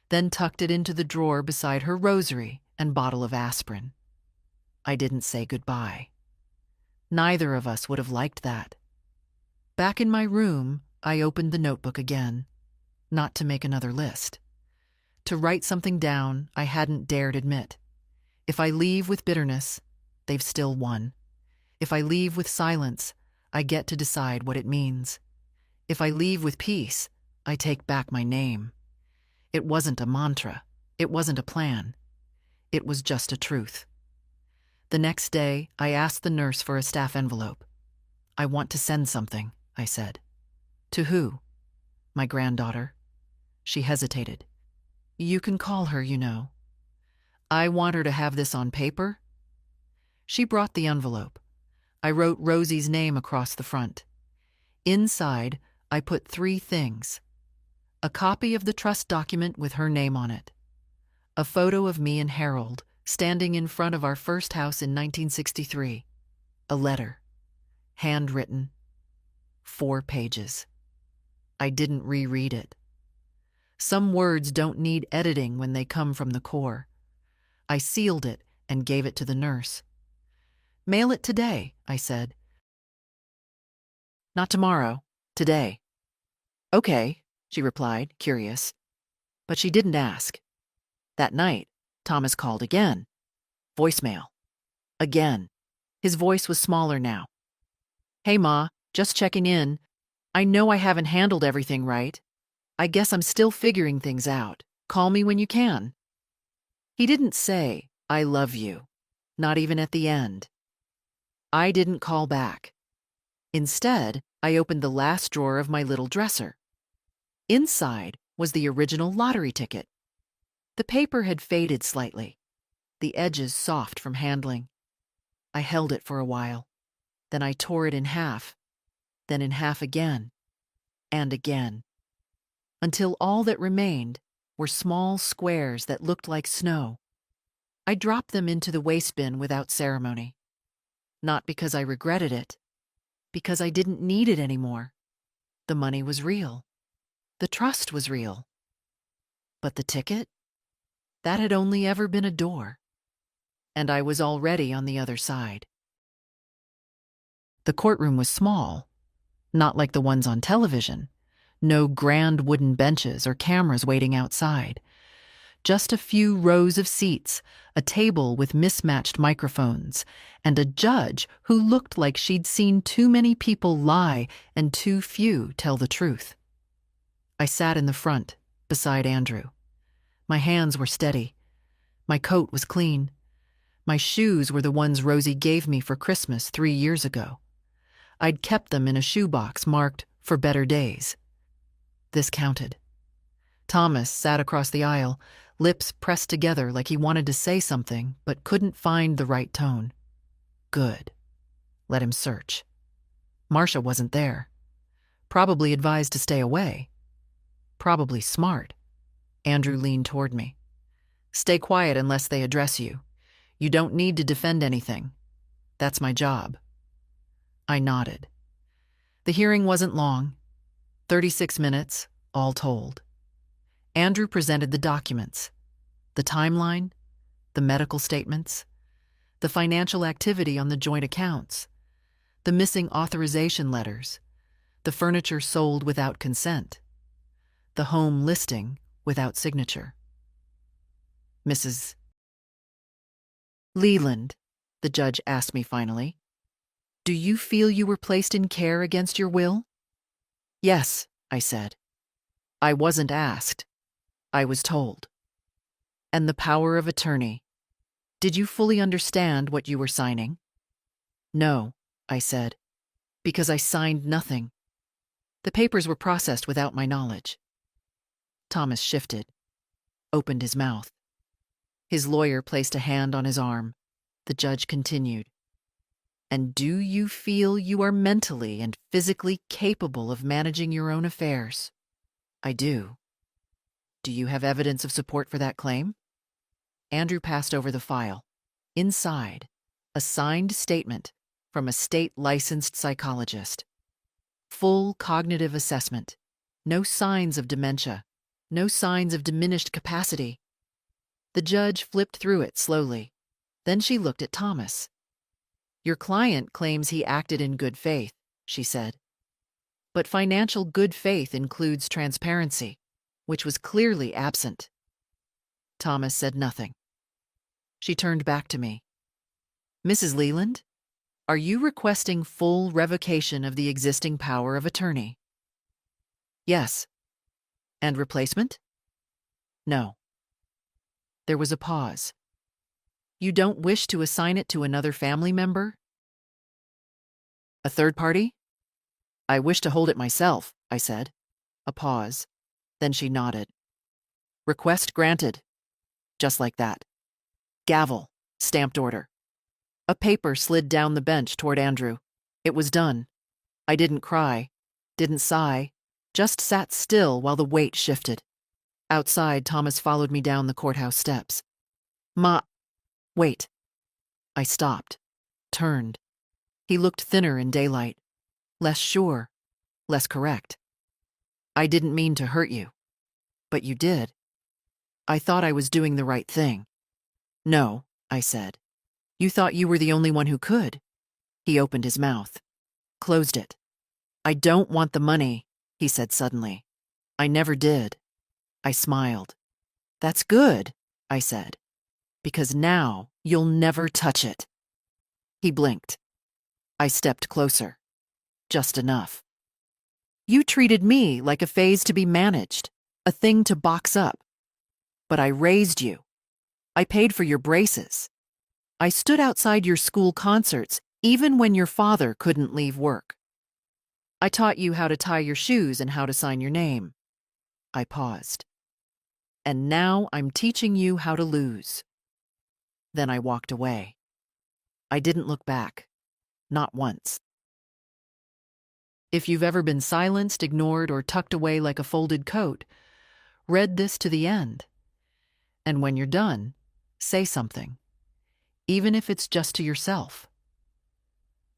then tucked it into the drawer beside her rosary and bottle of aspirin. I didn't say goodbye. Neither of us would have liked that. Back in my room, I opened the notebook again, not to make another list. To write something down I hadn't dared admit. If I leave with bitterness, they've still won. If I leave with silence, I get to decide what it means. If I leave with peace, I take back my name. It wasn't a mantra. It wasn't a plan. It was just a truth. The next day, I asked the nurse for a staff envelope. I want to send something, I said. To who? My granddaughter. She hesitated. You can call her, you know. I want her to have this on paper. She brought the envelope. I wrote Rosie's name across the front. Inside, I put 3 things. A copy of the trust document with her name on it. A photo of me and Harold standing in front of our first house in 1963. A letter. Handwritten. 4 pages. I didn't reread it. Some words don't need editing when they come from the core. I sealed it and gave it to the nurse. Mail it today, I said. Not tomorrow, today. Okay, she replied, curious. But she didn't ask. That night, Thomas called again. Voicemail. Again. His voice was smaller now. Hey, Ma, just checking in. I know I haven't handled everything right. I guess I'm still figuring things out. Call me when you can. He didn't say, I love you. Not even at the end. I didn't call back. Instead, I opened the last drawer of my little dresser. Inside was the original lottery ticket. The paper had faded slightly, the edges soft from handling. I held it for a while. Then I tore it in half, then in half again, and again, until all that remained were small squares that looked like snow. I dropped them into the waste bin without ceremony. Not because I regretted it, because I didn't need it anymore. The money was real. The trust was real. But the ticket? That had only ever been a door. And I was already on the other side. The courtroom was small, not like the ones on television. No grand wooden benches or cameras waiting outside. Just a few rows of seats, a table with mismatched microphones, and a judge who looked like she'd seen too many people lie and too few tell the truth. I sat in the front, beside Andrew. My hands were steady. My coat was clean. My shoes were the ones Rosie gave me for Christmas 3 years ago. I'd kept them in a shoebox marked "for better days." This counted. Thomas sat across the aisle, lips pressed together like he wanted to say something but couldn't find the right tone. Good. Let him search. Marcia wasn't there. Probably advised to stay away. Probably smart. Andrew leaned toward me. Stay quiet unless they address you. You don't need to defend anything. That's my job. I nodded. The hearing wasn't long. 36 minutes, all told. Andrew presented the documents, the timeline, the medical statements, the financial activity on the joint accounts, the missing authorization letters, the furniture sold without consent, the home listing without signature. Mrs. Leland, the judge asked me finally, do you feel you were placed in care against your will? Yes, I said. I wasn't asked. I was told. And the power of attorney. Did you fully understand what you were signing? No, I said, because I signed nothing. The papers were processed without my knowledge. Thomas shifted, opened his mouth. His lawyer placed a hand on his arm. The judge continued. And do you feel you are mentally and physically capable of managing your own affairs? I do. Do you have evidence of support for that claim? Andrew passed over the file. Inside, a signed statement from a state-licensed psychologist. Full cognitive assessment. No signs of dementia. No signs of diminished capacity. The judge flipped through it slowly. Then she looked at Thomas. Your client claims he acted in good faith, she said. But financial good faith includes transparency, which was clearly absent. Thomas said nothing. She turned back to me. Mrs. Leland, are you requesting full revocation of the existing power of attorney? Yes. And replacement? No. There was a pause. You don't wish to assign it to another family member? A third party? I wish to hold it myself, I said. A pause. Then she nodded. Request granted. Just like that. Gavel. Stamped order. A paper slid down the bench toward Andrew. It was done. I didn't cry, didn't sigh, just sat still while the weight shifted. Outside, Thomas followed me down the courthouse steps. Wait. I stopped, turned. He looked thinner in daylight, less sure, less correct. I didn't mean to hurt you, but you did. I thought I was doing the right thing. No, I said. You thought you were the only one who could. He opened his mouth, closed it. I don't want the money, he said suddenly. I never did. I smiled. That's good, I said, because now you'll never touch it. He blinked. I stepped closer. Just enough. You treated me like a phase to be managed, a thing to box up. But I raised you. I paid for your braces. I stood outside your school concerts even when your father couldn't leave work. I taught you how to tie your shoes and how to sign your name. I paused. And now I'm teaching you how to lose. Then I walked away. I didn't look back. Not once. If you've ever been silenced, ignored, or tucked away like a folded coat, read this to the end. And when you're done, say something, even if it's just to yourself.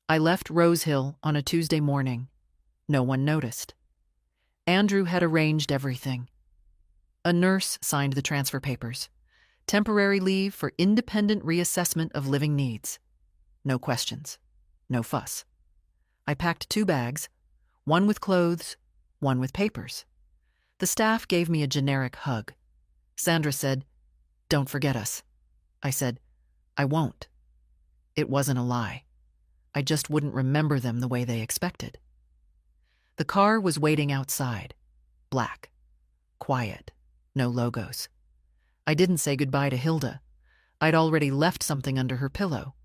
I left Rose Hill on a Tuesday morning. No one noticed. Andrew had arranged everything. A nurse signed the transfer papers. Temporary leave for independent reassessment of living needs. No questions. No fuss. I packed 2 bags, one with clothes, one with papers. The staff gave me a generic hug. Sandra said, "Don't forget us." I said, "I won't." It wasn't a lie. I just wouldn't remember them the way they expected. The car was waiting outside. Black. Quiet. No logos. I didn't say goodbye to Hilda. I'd already left something under her pillow.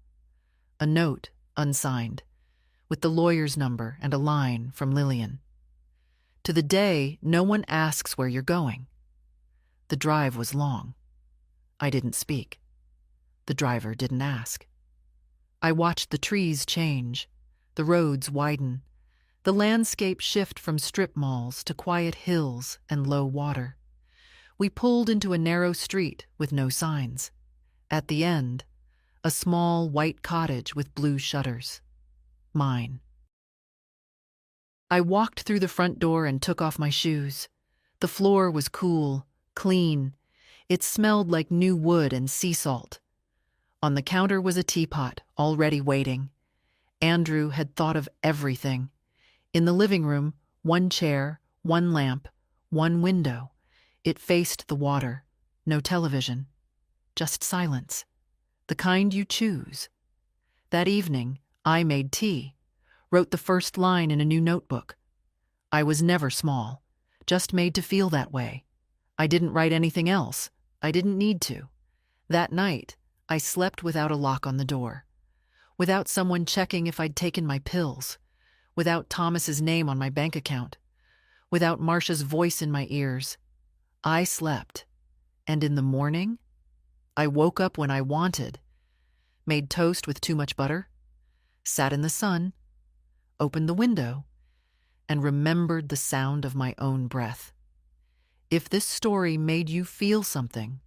A note, unsigned, with the lawyer's number and a line from Lillian. To the day, no one asks where you're going. The drive was long. I didn't speak. The driver didn't ask. I watched the trees change, the roads widen, the landscape shift from strip malls to quiet hills and low water. We pulled into a narrow street with no signs. At the end, a small white cottage with blue shutters. Mine. I walked through the front door and took off my shoes. The floor was cool, clean. It smelled like new wood and sea salt. On the counter was a teapot, already waiting. Andrew had thought of everything. In the living room, 1 chair, 1 lamp, 1 window. It faced the water. No television. Just silence. The kind you choose. That evening, I made tea. Wrote the first line in a new notebook. I was never small, just made to feel that way. I didn't write anything else. I didn't need to. That night, I slept without a lock on the door. Without someone checking if I'd taken my pills. Without Thomas's name on my bank account. Without Marcia's voice in my ears. I slept. And in the morning, I woke up when I wanted. Made toast with too much butter. Sat in the sun. Opened the window, and remembered the sound of my own breath. If this story made you feel something,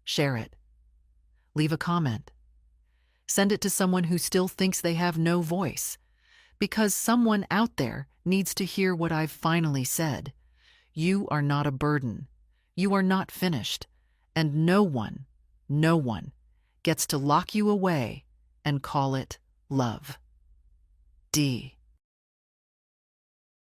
share it. Leave a comment. Send it to someone who still thinks they have no voice, because someone out there needs to hear what I've finally said. You are not a burden. You are not finished, and no one gets to lock you away and call it love. D.